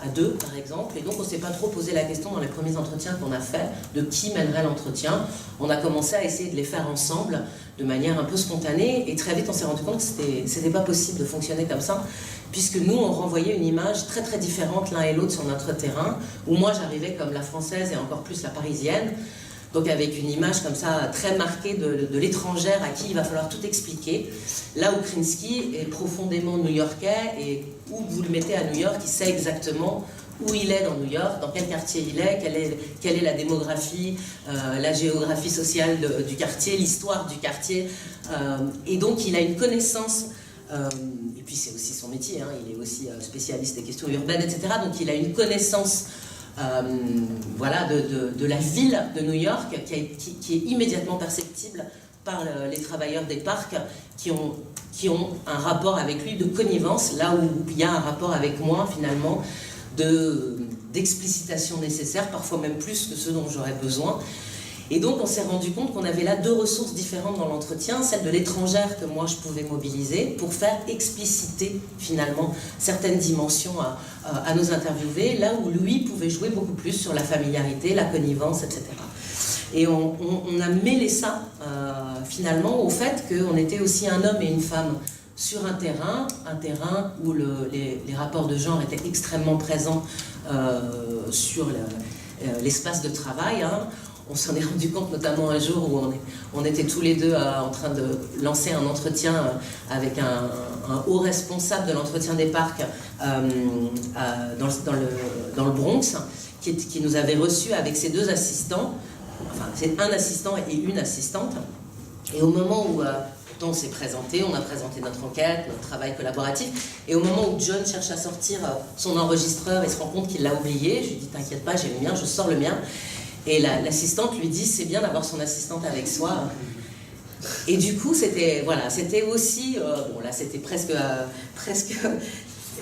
à deux, par exemple, et donc on ne s'est pas trop posé la question dans les premiers entretiens qu'on a fait de qui mènerait l'entretien. On a commencé à essayer de les faire ensemble, de manière un peu spontanée, et très vite on s'est rendu compte que c'était pas possible de fonctionner comme ça, puisque nous, on renvoyait une image très très différente l'un et l'autre sur notre terrain, où moi j'arrivais comme la française et encore plus la parisienne, donc avec une image comme ça très marquée de l'étrangère à qui il va falloir tout expliquer. Là où Krinsky est profondément new-yorkais, et où vous le mettez à New York, il sait exactement où il est dans New York, dans quel quartier il est, quelle est la démographie, la géographie sociale du quartier, l'histoire du quartier. Et donc il a une connaissance, et puis c'est aussi son métier, hein, il est aussi spécialiste des questions urbaines, etc. Donc il a une connaissance de la ville de New York qui est immédiatement perceptible par les travailleurs des parcs qui ont un rapport avec lui de connivence, là où il y a un rapport avec moi finalement d'explicitation nécessaire, parfois même plus que ce dont j'aurais besoin. Et donc on s'est rendu compte qu'on avait là deux ressources différentes dans l'entretien, celle de l'étrangère que moi je pouvais mobiliser pour faire expliciter finalement certaines dimensions à nos interviewés, là où lui pouvait jouer beaucoup plus sur la familiarité, la connivence, etc. Et on a mêlé ça finalement au fait qu'on était aussi un homme et une femme sur un terrain où les rapports de genre étaient extrêmement présents sur l'espace de travail, hein. On s'en est rendu compte notamment un jour où on était tous les deux en train de lancer un entretien avec un haut responsable de l'entretien des parcs dans le Bronx, qui nous avait reçus avec ses deux assistants, enfin c'est un assistant et une assistante. Et au moment où on s'est présenté, on a présenté notre enquête, notre travail collaboratif, et au moment où John cherche à sortir son enregistreur et se rend compte qu'il l'a oublié, je lui dis « T'inquiète pas, j'ai le mien, je sors le mien ». Et l'assistante lui dit « C'est bien d'avoir son assistante avec soi ». Et du coup, c'était aussi, bon là c'était presque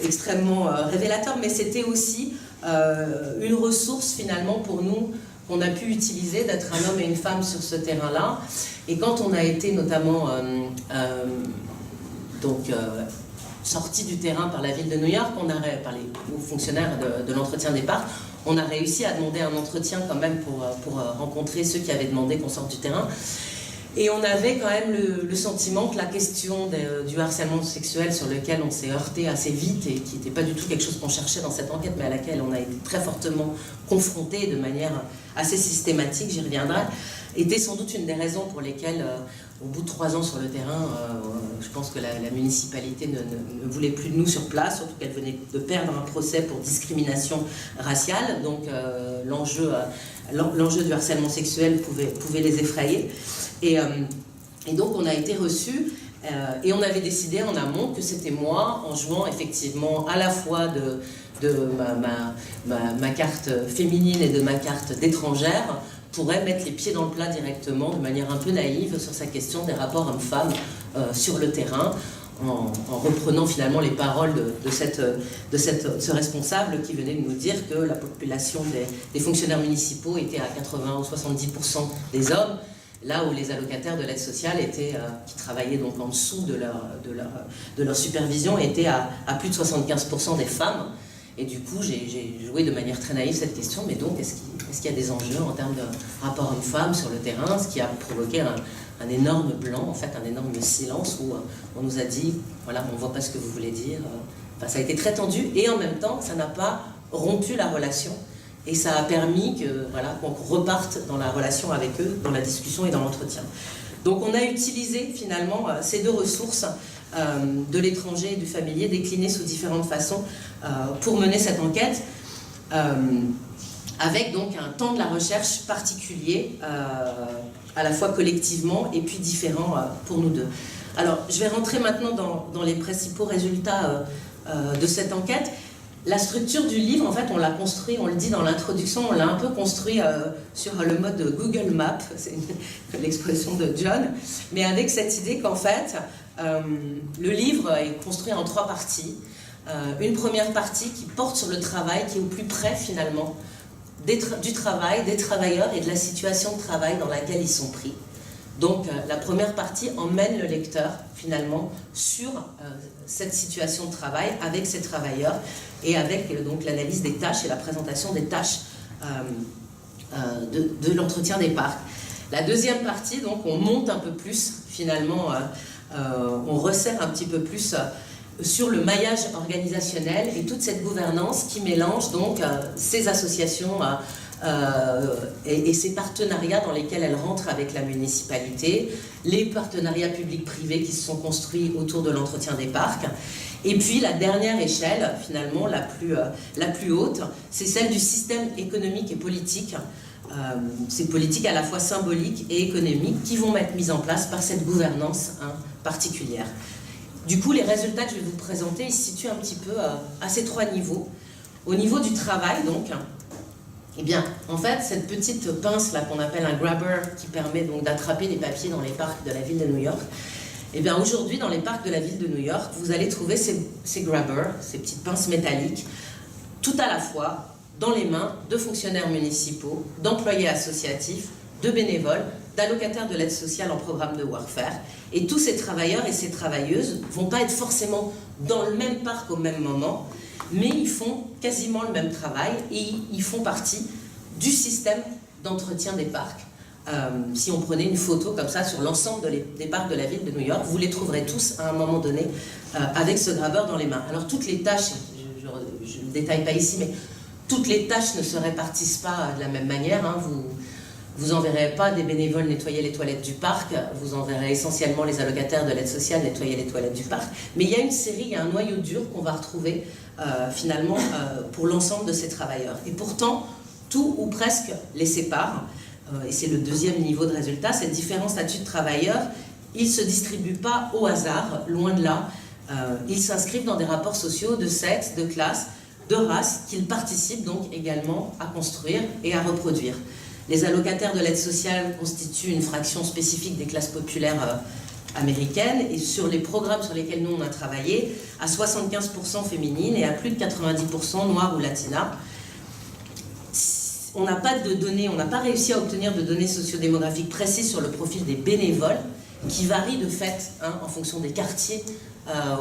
extrêmement révélateur, mais c'était aussi une ressource finalement pour nous qu'on a pu utiliser, d'être un homme et une femme sur ce terrain-là. Et quand on a été notamment sortis du terrain par la ville de New York, par les hauts fonctionnaires de l'entretien des parcs, on a réussi à demander un entretien quand même pour rencontrer ceux qui avaient demandé qu'on sorte du terrain. Et on avait quand même le sentiment que la question du harcèlement sexuel sur lequel on s'est heurté assez vite et qui n'était pas du tout quelque chose qu'on cherchait dans cette enquête, mais à laquelle on a été très fortement confronté de manière assez systématique, j'y reviendrai, était sans doute une des raisons pour lesquelles, au bout de 3 ans sur le terrain, je pense que la municipalité ne voulait plus de nous sur place, surtout qu'elle venait de perdre un procès pour discrimination raciale, donc l'enjeu du harcèlement sexuel pouvait les effrayer. Et donc on a été reçus, et on avait décidé en amont que c'était moi, en jouant effectivement à la fois de ma carte féminine et de ma carte d'étrangère, pourrait mettre les pieds dans le plat directement, de manière un peu naïve, sur sa question des rapports hommes-femmes sur le terrain, en reprenant finalement les paroles de ce responsable qui venait de nous dire que la population des fonctionnaires municipaux était à 80 ou 70% des hommes, là où les allocataires de l'aide sociale qui travaillaient donc en dessous de leur supervision étaient à plus de 75% des femmes. Et du coup, j'ai joué de manière très naïve cette question, mais donc est-ce qu'il y a des enjeux en termes de rapport homme-femme sur le terrain, ce qui a provoqué un énorme blanc, en fait, un énorme silence où on nous a dit, voilà, on ne voit pas ce que vous voulez dire. Enfin, ça a été très tendu, et en même temps, ça n'a pas rompu la relation, et ça a permis qu'on reparte dans la relation avec eux, dans la discussion et dans l'entretien. Donc on a utilisé finalement ces deux ressources de l'étranger et du familier, déclinées sous différentes façons, pour mener cette enquête, avec donc un temps de la recherche particulier, à la fois collectivement et puis différent pour nous deux. Alors je vais rentrer maintenant dans les principaux résultats de cette enquête. La structure du livre, en fait, on l'a construit, on le dit dans l'introduction, on l'a un peu construit sur le mode Google Maps, c'est l'expression de John, mais avec cette idée qu'en fait, le livre est construit en 3 parties. Une première partie qui porte sur le travail, qui est au plus près finalement du travail, des travailleurs et de la situation de travail dans laquelle ils sont pris. Donc la première partie emmène le lecteur finalement sur cette situation de travail avec ces travailleurs et avec donc l'analyse des tâches et la présentation des tâches de l'entretien des parcs. La deuxième partie, donc on monte un peu plus finalement, on resserre un petit peu plus sur le maillage organisationnel et toute cette gouvernance qui mélange donc ces associations et ces partenariats dans lesquels elle rentre avec la municipalité, les partenariats publics-privés qui se sont construits autour de l'entretien des parcs. Et puis la dernière échelle, finalement, la plus haute, c'est celle du système économique et politique. Ces politiques à la fois symboliques et économiques qui vont être mises en place par cette gouvernance particulière. Du coup, les résultats que je vais vous présenter, ils se situent un petit peu à ces 3 niveaux. Au niveau du travail, donc, eh bien, en fait, cette petite pince-là qu'on appelle un grabber, qui permet donc d'attraper les papiers dans les parcs de la ville de New York, eh bien, aujourd'hui, dans les parcs de la ville de New York, vous allez trouver ces grabbers, ces petites pinces métalliques, tout à la fois dans les mains de fonctionnaires municipaux, d'employés associatifs, de bénévoles, d'allocataires de l'aide sociale en programme de Workfare. Et tous ces travailleurs et ces travailleuses ne vont pas être forcément dans le même parc au même moment, mais ils font quasiment le même travail et ils font partie du système d'entretien des parcs. Si on prenait une photo comme ça sur l'ensemble des parcs de la ville de New York, vous les trouverez tous à un moment donné avec ce graveur dans les mains. Alors toutes les tâches, je ne détaille pas ici, mais toutes les tâches ne se répartissent pas de la même manière. Vous enverrez pas des bénévoles nettoyer les toilettes du parc, vous enverrez essentiellement les allocataires de l'aide sociale nettoyer les toilettes du parc. Mais il y a une série, il y a un noyau dur qu'on va retrouver finalement pour l'ensemble de ces travailleurs. Et pourtant, tout ou presque les sépare. Et c'est le deuxième niveau de résultat. Ces différents statuts de travailleurs, ils ne se distribuent pas au hasard, loin de là. Ils s'inscrivent dans des rapports sociaux de sexe, de classe, de race, qu'ils participent donc également à construire et à reproduire. Les allocataires de l'aide sociale constituent une fraction spécifique des classes populaires américaines et sur les programmes sur lesquels nous on a travaillé, à 75% féminines et à plus de 90% noires ou latinas. On n'a pas de données, on n'a pas réussi à obtenir de données sociodémographiques précises sur le profil des bénévoles, qui varient de fait en fonction des quartiers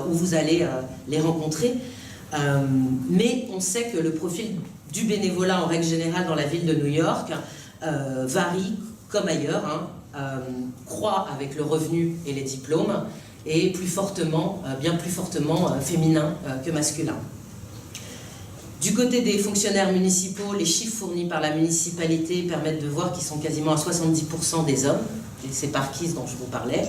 où vous allez les rencontrer. Mais on sait que le profil du bénévolat en règle générale dans la ville de New York varie comme ailleurs, croît avec le revenu et les diplômes, et plus fortement, bien plus fortement féminin que masculin. Du côté des fonctionnaires municipaux, les chiffres fournis par la municipalité permettent de voir qu'ils sont quasiment à 70% des hommes, et ces parkies dont je vous parlais.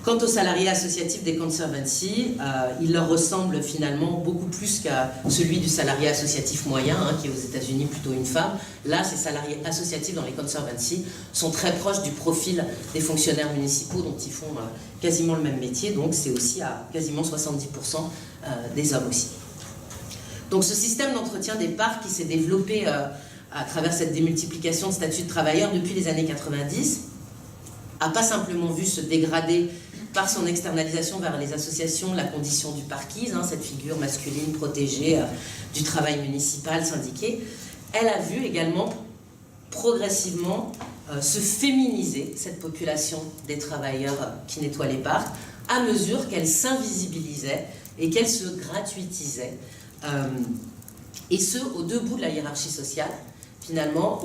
Quant aux salariés associatifs des conservancies, il leur ressemble finalement beaucoup plus qu'à celui du salarié associatif moyen, qui est aux États-Unis plutôt une femme. Là, ces salariés associatifs dans les conservancies sont très proches du profil des fonctionnaires municipaux dont ils font quasiment le même métier, donc c'est aussi à quasiment 70% des hommes aussi. Donc ce système d'entretien des parcs qui s'est développé à travers cette démultiplication de statuts de travailleurs depuis les années 90 n'a pas simplement vu se dégrader par son externalisation vers les associations la condition du parquise, cette figure masculine protégée du travail municipal syndiqué. Elle a vu également progressivement se féminiser cette population des travailleurs qui nettoient les parcs à mesure qu'elle s'invisibilisait et qu'elle se gratuitisait. Et ce, aux deux bouts de la hiérarchie sociale, finalement,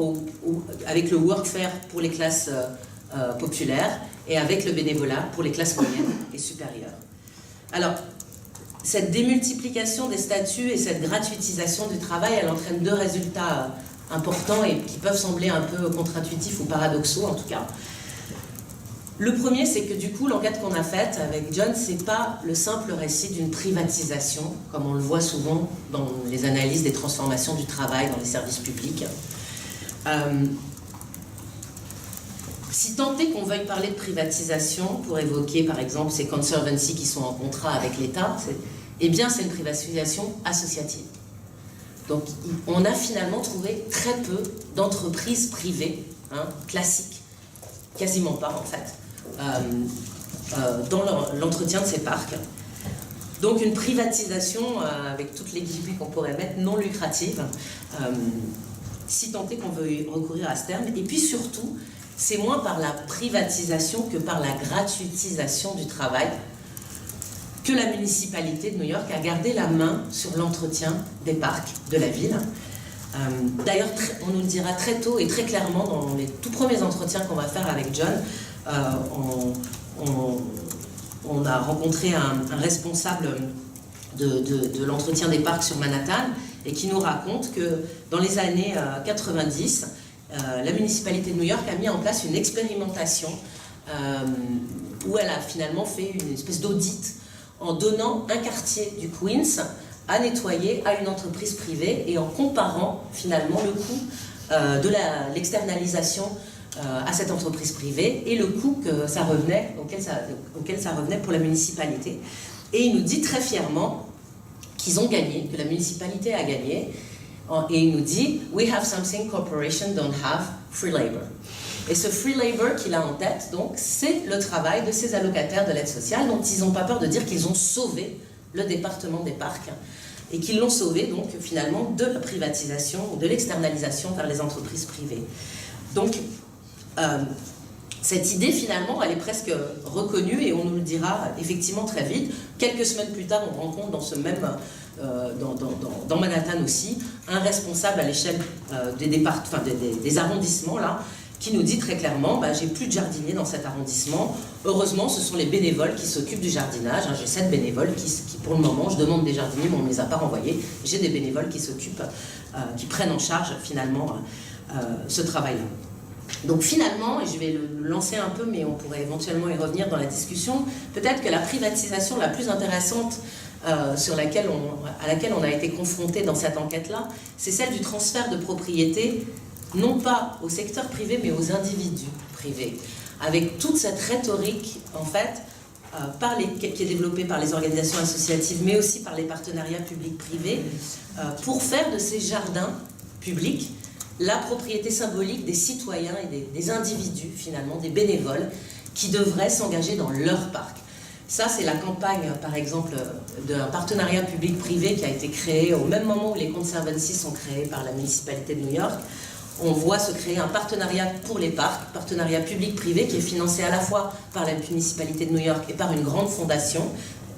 avec le workfare pour les classes populaires et avec le bénévolat pour les classes moyennes et supérieures. Alors, cette démultiplication des statuts et cette gratuitisation du travail, elle entraîne deux résultats importants et qui peuvent sembler un peu contre-intuitifs ou paradoxaux en tout cas. Le premier, c'est que du coup, l'enquête qu'on a faite avec John, c'est pas le simple récit d'une privatisation, comme on le voit souvent dans les analyses des transformations du travail dans les services publics. Si tant est qu'on veuille parler de privatisation pour évoquer par exemple ces conservancies qui sont en contrat avec l'État, eh bien c'est une privatisation associative. Donc on a finalement trouvé très peu d'entreprises privées, classiques, quasiment pas en fait, dans l'entretien de ces parcs. Donc une privatisation avec toutes les guillemets qu'on pourrait mettre, non lucrative, si tant est qu'on veut recourir à ce terme. Et puis surtout, c'est moins par la privatisation que par la gratuitisation du travail que la municipalité de New York a gardé la main sur l'entretien des parcs de la ville. D'ailleurs, on nous le dira très tôt et très clairement dans les tout premiers entretiens qu'on va faire avec John. On a rencontré un responsable de l'entretien des parcs sur Manhattan et qui nous raconte que dans les années 90, la municipalité de New York a mis en place une expérimentation où elle a finalement fait une espèce d'audit en donnant un quartier du Queens à nettoyer à une entreprise privée et en comparant finalement le coût de l'externalisation à cette entreprise privée et le coût que ça revenait, auquel ça revenait pour la municipalité. Et il nous dit très fièrement qu'ils ont gagné, que la municipalité a gagné. Et il nous dit « We have something corporations don't have, free labor ». Et ce free labor qu'il a en tête, donc, c'est le travail de ces allocataires de l'aide sociale dont ils n'ont pas peur de dire qu'ils ont sauvé le département des parcs et qu'ils l'ont sauvé, donc, finalement, de la privatisation ou de l'externalisation vers les entreprises privées. Donc, cette idée, finalement, elle est presque reconnue et on nous le dira effectivement très vite. Quelques semaines plus tard, on rencontre dans ce même... dans Manhattan aussi, un responsable à l'échelle des arrondissements là, qui nous dit très clairement j'ai plus de jardiniers dans cet arrondissement. Heureusement, ce sont les bénévoles qui s'occupent du jardinage. J'ai 7 bénévoles qui, pour le moment, je demande des jardiniers, mais on ne me les a pas renvoyés. J'ai des bénévoles qui s'occupent, qui prennent en charge finalement ce travail-là. Donc finalement, et je vais le lancer un peu, mais on pourrait éventuellement y revenir dans la discussion, peut-être que la privatisation la plus intéressante à laquelle on a été confronté dans cette enquête-là, c'est celle du transfert de propriété, non pas au secteur privé, mais aux individus privés, avec toute cette rhétorique, en fait, qui est développée par les organisations associatives, mais aussi par les partenariats publics-privés, pour faire de ces jardins publics la propriété symbolique des citoyens et des individus, finalement, des bénévoles, qui devraient s'engager dans leur parc. Ça, c'est la campagne, par exemple, d'un partenariat public-privé qui a été créé au même moment où les conservancies sont créées par la municipalité de New York. On voit se créer un partenariat pour les parcs, partenariat public-privé qui est financé à la fois par la municipalité de New York et par une grande fondation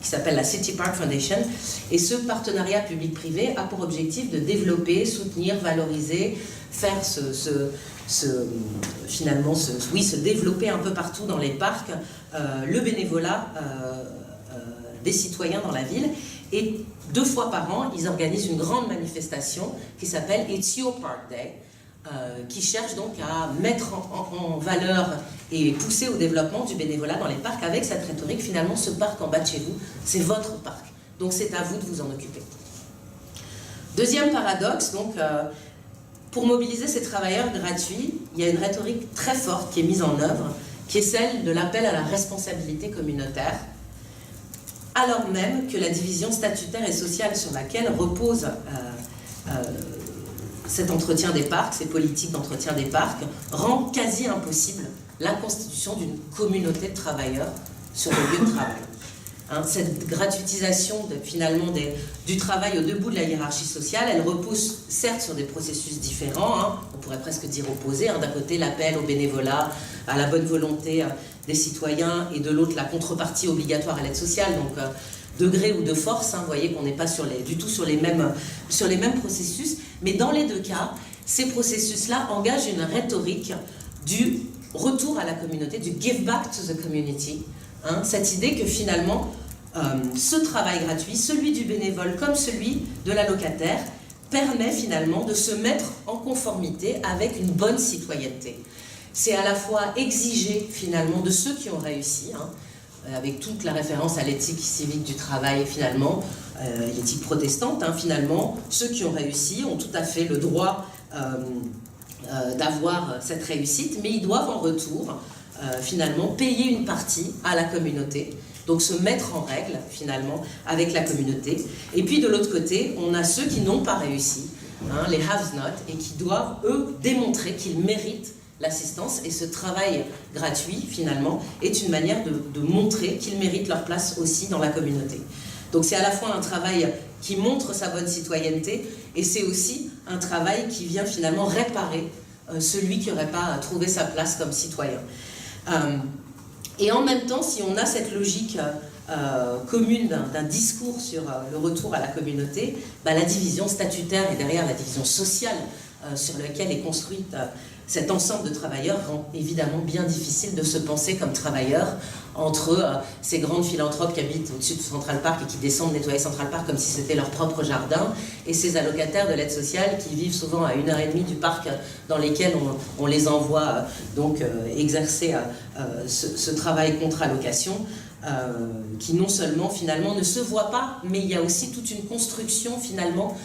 qui s'appelle la City Park Foundation. Et ce partenariat public-privé a pour objectif de développer, soutenir, valoriser, faire se développer un peu partout dans les parcs le bénévolat des citoyens dans la ville. Et 2 fois par an, ils organisent une grande manifestation qui s'appelle It's Your Park Day, qui cherche donc à mettre en valeur et pousser au développement du bénévolat dans les parcs avec cette rhétorique, finalement, ce parc en bas de chez vous, c'est votre parc. Donc c'est à vous de vous en occuper. Deuxième paradoxe, donc, pour mobiliser ces travailleurs gratuits, il y a une rhétorique très forte qui est mise en œuvre, qui est celle de l'appel à la responsabilité communautaire, alors même que la division statutaire et sociale sur laquelle repose cet entretien des parcs, ces politiques d'entretien des parcs, rend quasi impossible la constitution d'une communauté de travailleurs sur le lieu de travail. Cette gratuitisation finalement du travail au debout de la hiérarchie sociale, elle repose certes sur des processus différents, on pourrait presque dire opposés. D'un côté, l'appel au bénévolat, à la bonne volonté des citoyens, et de l'autre, la contrepartie obligatoire à l'aide sociale, donc degré ou de force. Vous voyez qu'on n'est pas du tout sur les mêmes processus, mais dans les 2 cas, ces processus-là engagent une rhétorique du retour à la communauté, du give back to the community. Cette idée que finalement, ce travail gratuit, celui du bénévole comme celui de la locataire, permet finalement de se mettre en conformité avec une bonne citoyenneté. C'est à la fois exiger finalement de ceux qui ont réussi, avec toute la référence à l'éthique civique du travail finalement, l'éthique protestante finalement, ceux qui ont réussi ont tout à fait le droit d'avoir cette réussite, mais ils doivent en retour finalement payer une partie à la communauté, donc se mettre en règle finalement avec la communauté. Et puis de l'autre côté, on a ceux qui n'ont pas réussi, les have-not, et qui doivent eux démontrer qu'ils méritent l'assistance, et ce travail gratuit finalement est une manière de montrer qu'ils méritent leur place aussi dans la communauté. Donc c'est à la fois un travail qui montre sa bonne citoyenneté, et c'est aussi un travail qui vient finalement réparer celui qui n'aurait pas trouvé sa place comme citoyen. Et en même temps, si on a cette logique commune d'un discours sur le retour à la communauté, la division statutaire et derrière la division sociale sur laquelle est construite cet ensemble de travailleurs rend évidemment bien difficile de se penser comme travailleurs entre ces grandes philanthropes qui habitent au-dessus de Central Park et qui descendent nettoyer Central Park comme si c'était leur propre jardin, et ces allocataires de l'aide sociale qui vivent souvent à 1h30 du parc dans lesquels on les envoie donc exercer ce travail contre allocation, qui non seulement finalement ne se voit pas, mais il y a aussi toute une construction finalement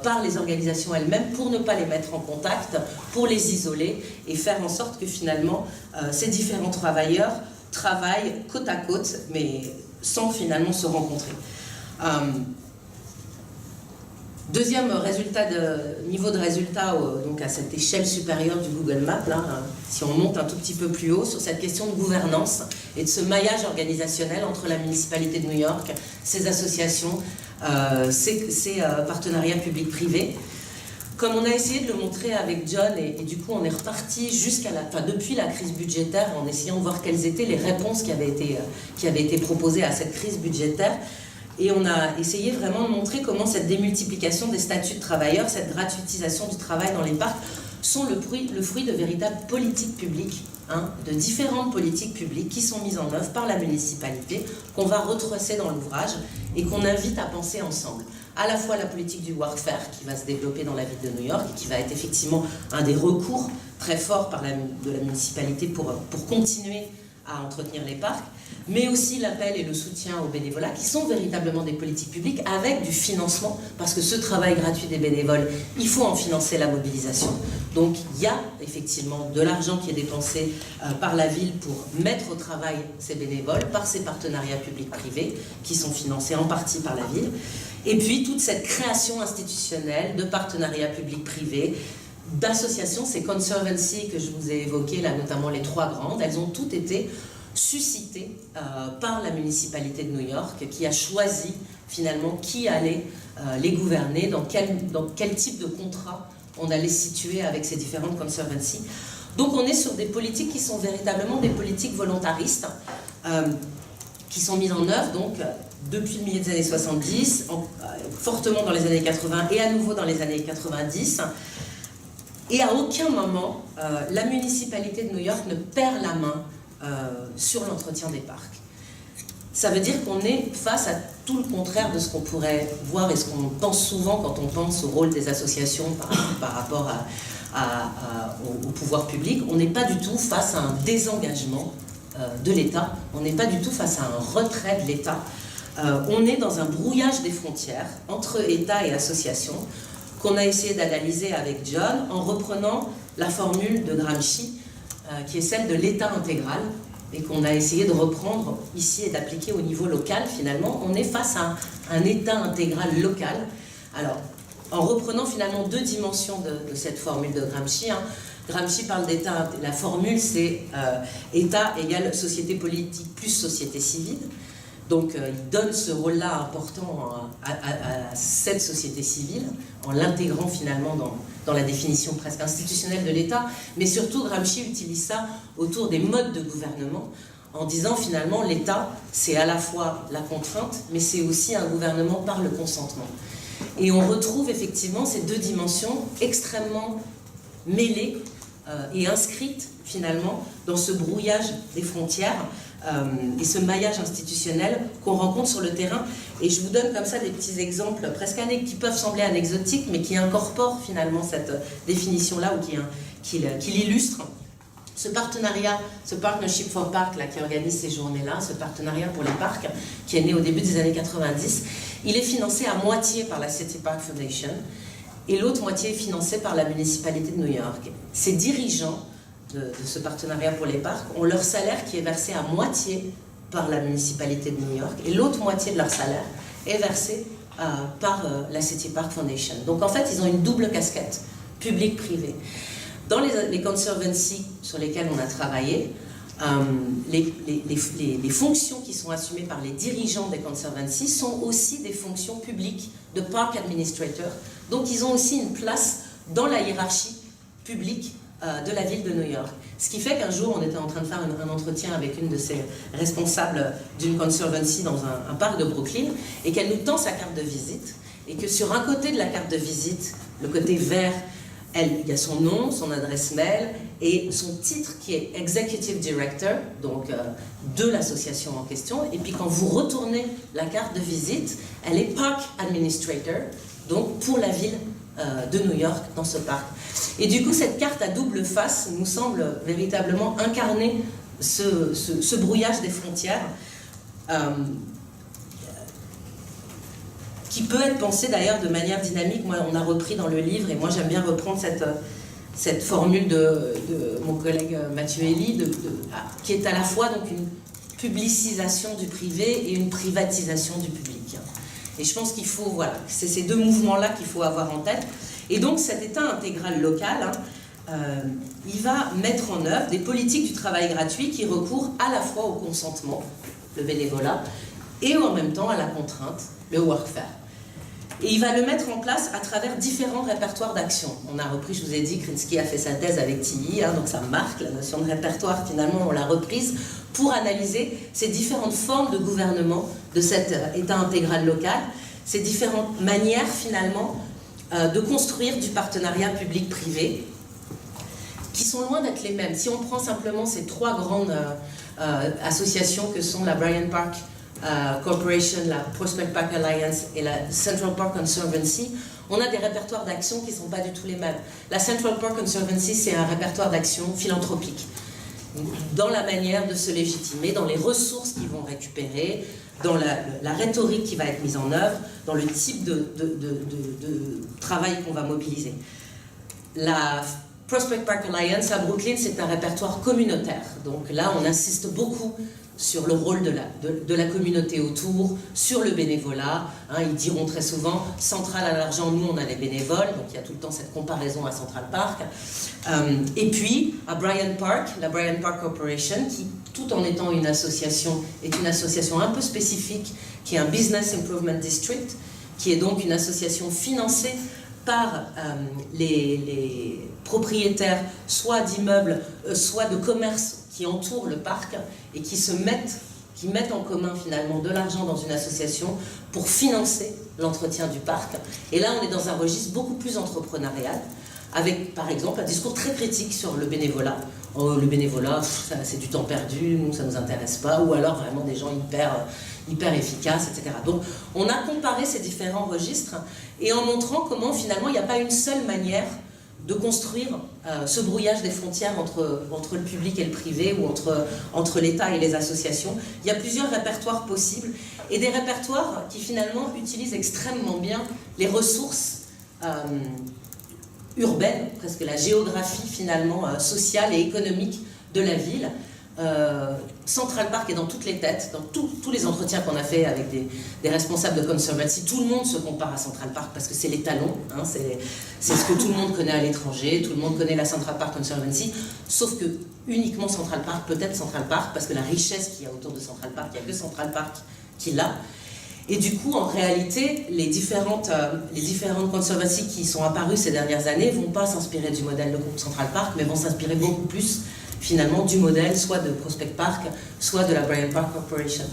par les organisations elles-mêmes pour ne pas les mettre en contact, pour les isoler et faire en sorte que finalement ces différents travailleurs travaillent côte à côte mais sans finalement se rencontrer. Deuxième niveau de résultat donc à cette échelle supérieure du Google Maps, si on monte un tout petit peu plus haut sur cette question de gouvernance et de ce maillage organisationnel entre la municipalité de New York, ses associations, ses partenariats publics-privés. Comme on a essayé de le montrer avec John, et du coup on est reparti depuis la crise budgétaire en essayant de voir quelles étaient les réponses qui avaient été proposées à cette crise budgétaire. Et on a essayé vraiment de montrer comment cette démultiplication des statuts de travailleurs, cette gratuitisation du travail dans les parcs, sont le fruit de véritables politiques publiques, de différentes politiques publiques qui sont mises en œuvre par la municipalité, qu'on va retracer dans l'ouvrage et qu'on invite à penser ensemble. À la fois la politique du workfare qui va se développer dans la ville de New York et qui va être effectivement un des recours très forts de la municipalité pour continuer à entretenir les parcs, mais aussi l'appel et le soutien aux bénévolats qui sont véritablement des politiques publiques avec du financement, parce que ce travail gratuit des bénévoles, il faut en financer la mobilisation. Donc il y a effectivement de l'argent qui est dépensé par la ville pour mettre au travail ces bénévoles, par ces partenariats publics-privés qui sont financés en partie par la ville, et puis toute cette création institutionnelle de partenariats publics-privés, d'associations, ces conservancies que je vous ai évoquées, là notamment les 3 grandes, elles ont toutes été suscitées par la municipalité de New York, qui a choisi finalement qui allait les gouverner, dans quel type de contrat on allait situer avec ces différentes conservancies. Donc on est sur des politiques qui sont véritablement des politiques volontaristes, qui sont mises en œuvre donc depuis le milieu des années 70, fortement dans les années 80 et à nouveau dans les années 90. Et à aucun moment, la municipalité de New York ne perd la main sur l'entretien des parcs. ça veut dire qu'on est face à tout le contraire de ce qu'on pourrait voir et ce qu'on pense souvent quand on pense au rôle des associations par rapport au pouvoir public. On n'est pas du tout face à un désengagement de l'État, on n'est pas du tout face à un retrait de l'État. On est dans un brouillage des frontières entre État et association qu'on a essayé d'analyser avec John en reprenant la formule de Gramsci qui est celle de l'État intégral et qu'on a essayé de reprendre ici et d'appliquer au niveau local. Finalement, on est face à un État intégral local. Alors, en reprenant finalement deux dimensions de cette formule de Gramsci, Gramsci parle d'État, la formule c'est État égale société politique plus société civile. Donc il donne ce rôle-là important à cette société civile, en l'intégrant finalement dans la définition presque institutionnelle de l'État. Mais surtout, Gramsci utilise ça autour des modes de gouvernement, en disant finalement l'État, c'est à la fois la contrainte, mais c'est aussi un gouvernement par le consentement. Et on retrouve effectivement ces deux dimensions extrêmement mêlées et inscrites finalement dans ce brouillage des frontières et ce maillage institutionnel qu'on rencontre sur le terrain. Et je vous donne comme ça des petits exemples presque qui peuvent sembler anecdotiques, mais qui incorporent finalement cette définition-là ou qui l'illustrent. Ce partenariat, ce Partnership for Park là, qui organise ces journées-là, ce partenariat pour les parcs, qui est né au début des années 90, il est financé à moitié par la City Park Foundation et l'autre moitié est financée par la municipalité de New York. Ces dirigeants de ce partenariat pour les parcs ont leur salaire qui est versé à moitié par la municipalité de New York et l'autre moitié de leur salaire est versé par la City Park Foundation. Donc en fait, ils ont une double casquette, public-privé. Dans les conservancies sur lesquelles on a travaillé, les fonctions qui sont assumées par les dirigeants des conservancies sont aussi des fonctions publiques de park administrator. Donc ils ont aussi une place dans la hiérarchie publique de la ville de New York. Ce qui fait qu'un jour, on était en train de faire un entretien avec une de ces responsables d'une conservancy dans un parc de Brooklyn et qu'elle nous tend sa carte de visite et que sur un côté de la carte de visite, le côté vert, il y a son nom, son adresse mail et son titre qui est Executive Director, donc de l'association en question. Et puis quand vous retournez la carte de visite, elle est Park Administrator, donc pour la ville de New York dans ce parc. Et du coup, cette carte à double face nous semble véritablement incarner ce brouillage des frontières qui peut être pensé d'ailleurs de manière dynamique. Moi, on a repris dans le livre, et moi j'aime bien reprendre cette formule de mon collègue Mathieu Elie, qui est à la fois donc une publicisation du privé et une privatisation du public. Et je pense qu'il faut, voilà, c'est ces deux mouvements-là qu'il faut avoir en tête. Et donc cet État intégral local, il va mettre en œuvre des politiques du travail gratuit qui recourent à la fois au consentement, le bénévolat, et en même temps à la contrainte, le workfare. Et il va le mettre en place à travers différents répertoires d'actions. On a repris, je vous ai dit, Krinsky a fait sa thèse avec Tilly, donc ça marque, la notion de répertoire, finalement, on l'a reprise pour analyser ces différentes formes de gouvernement de cet État intégral local, ces différentes manières, finalement, de construire du partenariat public-privé, qui sont loin d'être les mêmes. Si on prend simplement ces trois grandes associations que sont la Bryant Park Corporation, la Prospect Park Alliance et la Central Park Conservancy, on a des répertoires d'actions qui ne sont pas du tout les mêmes. La Central Park Conservancy, c'est un répertoire d'actions philanthropique, dans la manière de se légitimer, dans les ressources qu'ils vont récupérer, dans la rhétorique qui va être mise en œuvre, dans le type de travail qu'on va mobiliser. La Prospect Park Alliance à Brooklyn, c'est un répertoire communautaire. Donc là, on insiste beaucoup sur le rôle de la communauté autour, sur le bénévolat. Ils diront très souvent, Central a l'argent, nous on a les bénévoles, donc il y a tout le temps cette comparaison à Central Park. Et puis, à Bryant Park, la Bryant Park Corporation, qui, tout en étant une association, est une association un peu spécifique, qui est un Business Improvement District, qui est donc une association financée par les propriétaires, soit d'immeubles, soit de commerces qui entourent le parc et qui mettent en commun finalement de l'argent dans une association pour financer l'entretien du parc. Et là, on est dans un registre beaucoup plus entrepreneurial, avec par exemple un discours très critique sur le bénévolat, oh, le bénévolat, c'est du temps perdu, nous ça ne nous intéresse pas, ou alors vraiment des gens hyper efficaces, etc. Donc on a comparé ces différents registres et en montrant comment finalement il n'y a pas une seule manière de construire ce brouillage des frontières entre le public et le privé ou entre l'État et les associations. Il y a plusieurs répertoires possibles et des répertoires qui finalement utilisent extrêmement bien les ressources urbaine, presque la géographie finalement sociale et économique de la ville. Central Park est dans toutes les têtes, dans tous les entretiens qu'on a fait avec des responsables de Conservancy. Tout le monde se compare à Central Park parce que c'est l'étalon, hein, c'est ce que tout le monde connaît à l'étranger, tout le monde connaît la Central Park Conservancy, sauf que uniquement Central Park, peut-être Central Park, parce que la richesse qu'il y a autour de Central Park, il n'y a que Central Park qui l'a. Et du coup, en réalité, les différentes conservancies qui sont apparues ces dernières années ne vont pas s'inspirer du modèle de groupe Central Park, mais vont s'inspirer beaucoup plus, finalement, du modèle soit de Prospect Park, soit de la Bryant Park Corporation.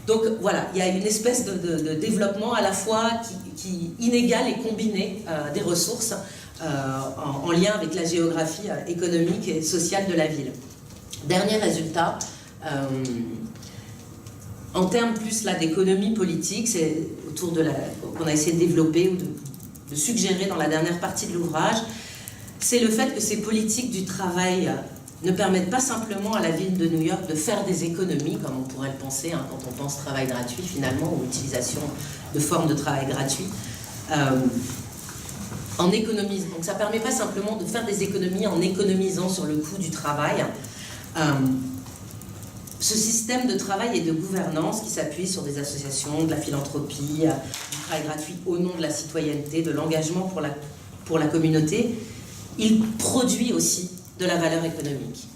Donc voilà, il y a une espèce de développement à la fois qui inégal et combiné des ressources en lien avec la géographie économique et sociale de la ville. Dernier résultat, en termes plus d'économie politique, c'est autour de qu'on a essayé de développer ou de suggérer dans la dernière partie de l'ouvrage, c'est le fait que ces politiques du travail ne permettent pas simplement à la ville de New York de faire des économies, comme on pourrait le penser quand on pense travail gratuit finalement, ou utilisation de formes de travail gratuit, en économisant. Donc ça ne permet pas simplement de faire des économies en économisant sur le coût du travail. Ce système de travail et de gouvernance qui s'appuie sur des associations, de la philanthropie, du travail gratuit au nom de la citoyenneté, de l'engagement pour la communauté, il produit aussi de la valeur économique.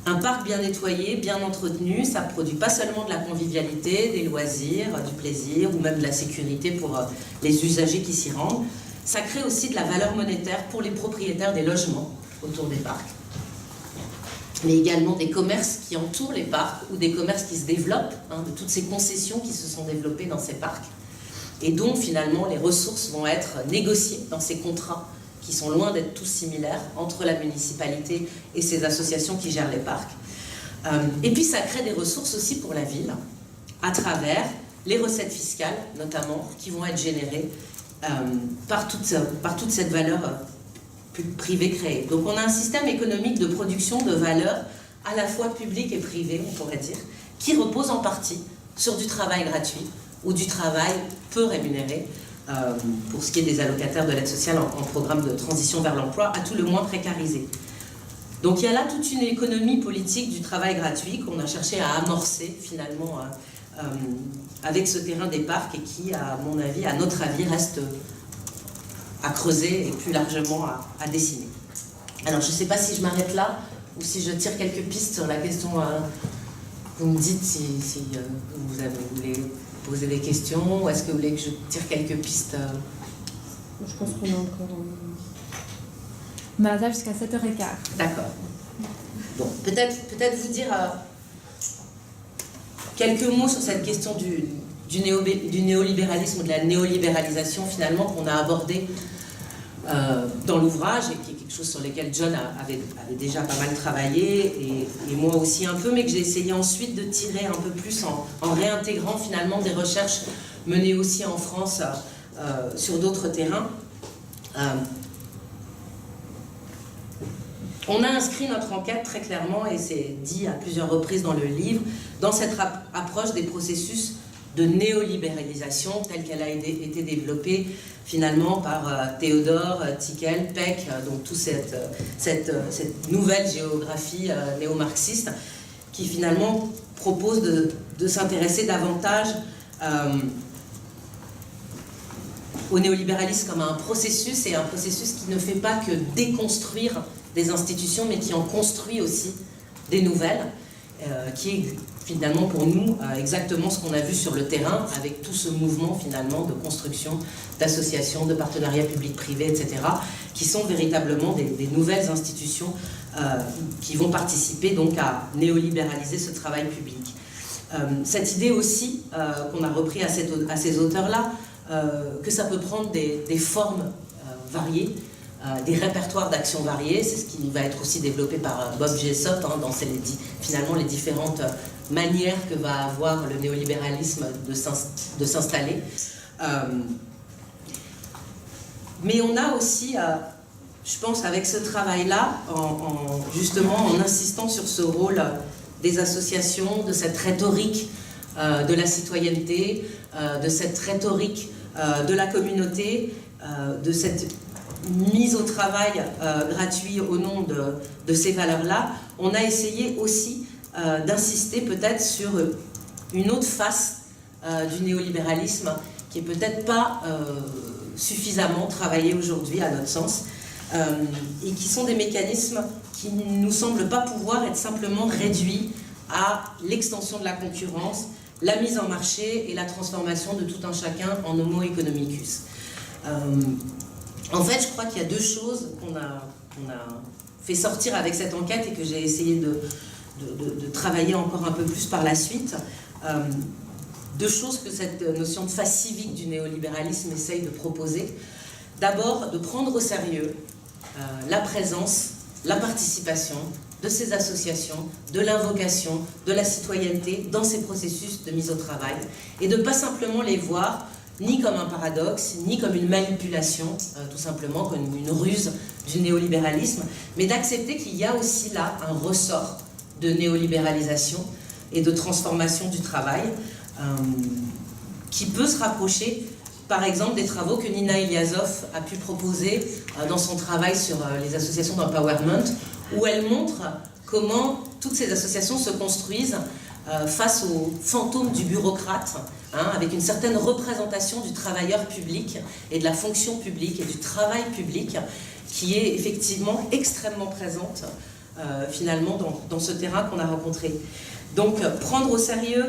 Un parc bien nettoyé, bien entretenu, ça ne produit pas seulement de la convivialité, des loisirs, du plaisir ou même de la sécurité pour les usagers qui s'y rendent. Ça crée aussi de la valeur monétaire pour les propriétaires des logements autour des parcs, mais également des commerces qui entourent les parcs ou des commerces qui se développent, de toutes ces concessions qui se sont développées dans ces parcs et dont finalement les ressources vont être négociées dans ces contrats qui sont loin d'être tous similaires entre la municipalité et ces associations qui gèrent les parcs. Et puis ça crée des ressources aussi pour la ville à travers les recettes fiscales notamment qui vont être générées par toute cette valeur privée créée. Donc on a un système économique de production de valeur à la fois publique et privée, on pourrait dire, qui repose en partie sur du travail gratuit ou du travail peu rémunéré, pour ce qui est des allocataires de l'aide sociale en programme de transition vers l'emploi, à tout le moins précarisé. Donc il y a là toute une économie politique du travail gratuit qu'on a cherché à amorcer finalement avec ce terrain des parcs et qui, à mon avis, à notre avis, reste à creuser et plus largement à dessiner. Alors je ne sais pas si je m'arrête là ou si je tire quelques pistes sur la question. Vous me dites si vous voulez poser des questions ou est-ce que vous voulez que je tire quelques pistes. Je pense qu'on a encore... On a la table jusqu'à 7h15. D'accord. Bon, peut-être vous dire quelques mots sur cette question du néolibéralisme ou de la néolibéralisation finalement qu'on a abordé dans l'ouvrage et qui est quelque chose sur lequel John avait déjà pas mal travaillé et moi aussi un peu, mais que j'ai essayé ensuite de tirer un peu plus en réintégrant finalement des recherches menées aussi en France sur d'autres terrains. On a inscrit notre enquête très clairement, et c'est dit à plusieurs reprises dans le livre, dans cette approche des processus de néolibéralisation telle qu'elle a été développée finalement par Theodore, Tickel, Peck, donc toute cette nouvelle géographie néo-marxiste qui finalement propose de s'intéresser davantage au néolibéralisme comme un processus, et un processus qui ne fait pas que déconstruire des institutions, mais qui en construit aussi des nouvelles, qui est finalement pour nous exactement ce qu'on a vu sur le terrain, avec tout ce mouvement finalement de construction d'associations, de partenariats publics-privés, etc., qui sont véritablement des nouvelles institutions qui vont participer donc à néolibéraliser ce travail public. Cette idée aussi qu'on a repris à ces auteurs-là, que ça peut prendre des formes variées. des répertoires d'actions variées. C'est ce qui va être aussi développé par Bob Jessop dans finalement les différentes manières que va avoir le néolibéralisme de s'installer. Mais on a aussi, je pense, avec ce travail-là, justement en insistant sur ce rôle des associations, de cette rhétorique de la citoyenneté, de cette rhétorique de la communauté, de cette mise au travail gratuit au nom de ces valeurs-là, on a essayé aussi d'insister peut-être sur une autre face du néolibéralisme qui est peut-être pas suffisamment travaillée aujourd'hui à notre sens, et qui sont des mécanismes qui ne nous semblent pas pouvoir être simplement réduits à l'extension de la concurrence, la mise en marché et la transformation de tout un chacun en homo economicus. En fait, je crois qu'il y a deux choses qu'on a fait sortir avec cette enquête et que j'ai essayé de travailler encore un peu plus par la suite. Deux choses que cette notion de face civique du néolibéralisme essaye de proposer. D'abord, de prendre au sérieux la présence, la participation de ces associations, de l'invocation, de la citoyenneté dans ces processus de mise au travail, et de ne pas simplement les voir ni comme un paradoxe, ni comme une manipulation, tout simplement comme une ruse du néolibéralisme, mais d'accepter qu'il y a aussi là un ressort de néolibéralisation et de transformation du travail qui peut se rapprocher, par exemple, des travaux que Nina Eliasov a pu proposer dans son travail sur les associations d'empowerment, où elle montre comment toutes ces associations se construisent face au fantôme du bureaucrate, avec une certaine représentation du travailleur public et de la fonction publique et du travail public qui est effectivement extrêmement présente finalement dans ce terrain qu'on a rencontré. Donc prendre au sérieux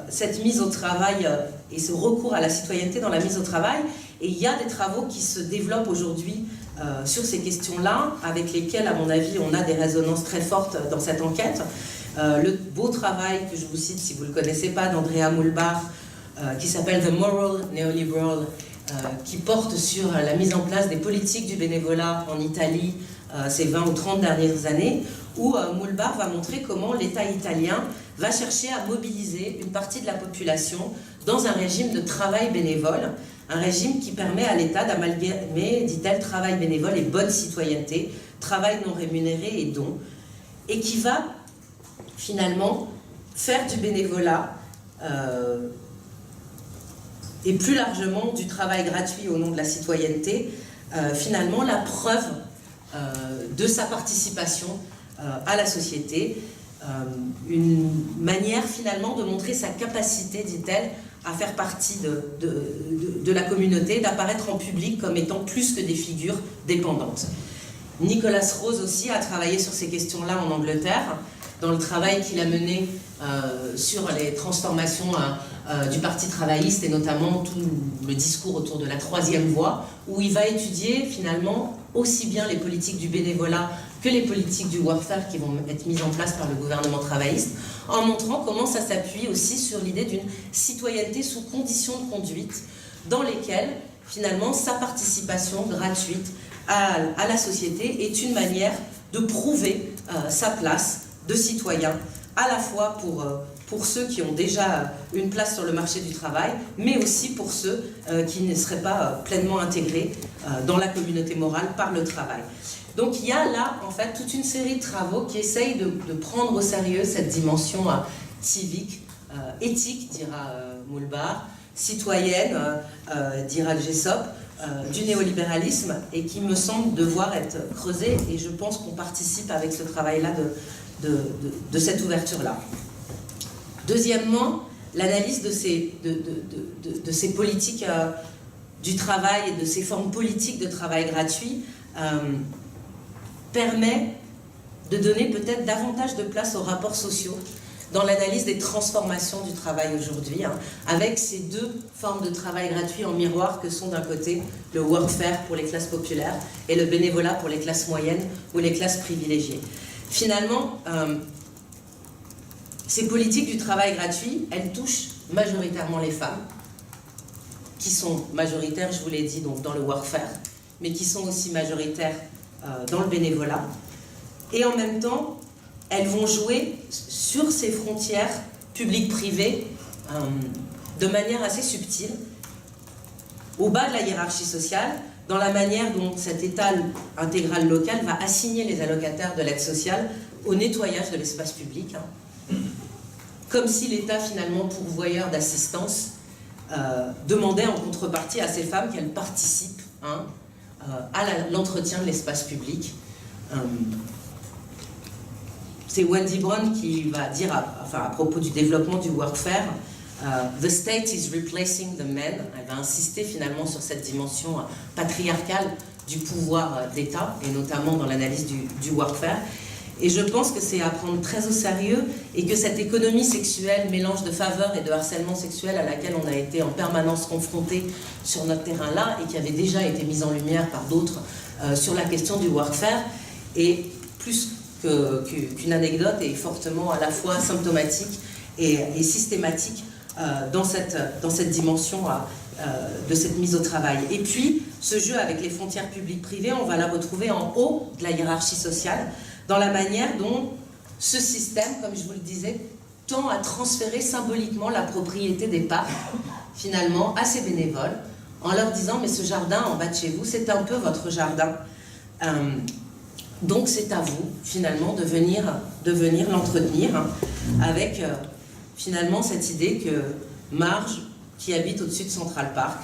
cette mise au travail et ce recours à la citoyenneté dans la mise au travail, et il y a des travaux qui se développent aujourd'hui sur ces questions-là, avec lesquels, à mon avis, on a des résonances très fortes dans cette enquête. Le beau travail que je vous cite, si vous ne le connaissez pas, d'Andrea Mulbar, qui s'appelle The Moral Neoliberal, qui porte sur la mise en place des politiques du bénévolat en Italie ces 20 ou 30 dernières années, où Mulbar va montrer comment l'État italien va chercher à mobiliser une partie de la population dans un régime de travail bénévole, un régime qui permet à l'État d'amalgamer, dit-elle, travail bénévole et bonne citoyenneté, travail non rémunéré et don, et qui va finalement faire du bénévolat et plus largement du travail gratuit au nom de la citoyenneté, finalement la preuve de sa participation à la société, une manière finalement de montrer sa capacité, dit-elle, à faire partie de la communauté, d'apparaître en public comme étant plus que des figures dépendantes. Nicolas Rose aussi a travaillé sur ces questions-là en Angleterre, dans le travail qu'il a mené sur les transformations du Parti travailliste et notamment tout le discours autour de la troisième voie, où il va étudier finalement aussi bien les politiques du bénévolat que les politiques du warfare qui vont être mises en place par le gouvernement travailliste, en montrant comment ça s'appuie aussi sur l'idée d'une citoyenneté sous conditions de conduite, dans lesquelles finalement sa participation gratuite à la société est une manière de prouver sa place de citoyen, à la fois pour ceux qui ont déjà une place sur le marché du travail, mais aussi pour ceux qui ne seraient pas pleinement intégrés dans la communauté morale par le travail. Donc il y a là, en fait, toute une série de travaux qui essayent de prendre au sérieux cette dimension civique, éthique, dira Mulbar, citoyenne, dira Jessop, du néolibéralisme, et qui me semble devoir être creusée, et je pense qu'on participe avec ce travail-là de cette ouverture-là. Deuxièmement, l'analyse de ces politiques du travail et de ces formes politiques de travail gratuit permet de donner peut-être davantage de place aux rapports sociaux dans l'analyse des transformations du travail aujourd'hui, avec ces deux formes de travail gratuit en miroir que sont d'un côté le workfare pour les classes populaires et le bénévolat pour les classes moyennes ou les classes privilégiées. Finalement, ces politiques du travail gratuit, elles touchent majoritairement les femmes, qui sont majoritaires, je vous l'ai dit, donc dans le workfare, mais qui sont aussi majoritaires dans le bénévolat. Et en même temps, elles vont jouer sur ces frontières publiques-privées de manière assez subtile, au bas de la hiérarchie sociale, dans la manière dont cet État intégral local va assigner les allocataires de l'aide sociale au nettoyage de l'espace public, comme si l'État, finalement pourvoyeur d'assistance, demandait en contrepartie à ces femmes qu'elles participent à l'entretien de l'espace public. C'est Wendy Brown qui va dire, à propos du développement du workfare, The state is replacing the men. Elle va insister finalement sur cette dimension patriarcale du pouvoir d'État, et notamment dans l'analyse du workfare. Et je pense que c'est à prendre très au sérieux, et que cette économie sexuelle, mélange de faveur et de harcèlement sexuel à laquelle on a été en permanence confronté sur notre terrain-là, et qui avait déjà été mise en lumière par d'autres sur la question du workfare, est plus qu'une anecdote, et fortement à la fois symptomatique et systématique dans cette dimension de cette mise au travail. Et puis, ce jeu avec les frontières publiques-privées, on va la retrouver en haut de la hiérarchie sociale, dans la manière dont ce système, comme je vous le disais, tend à transférer symboliquement la propriété des parcs, finalement, à ces bénévoles, en leur disant « mais ce jardin en bas de chez vous, c'est un peu votre jardin. Donc c'est à vous, finalement, de venir l'entretenir, avec finalement cette idée que Marge, qui habite au-dessus de Central Park,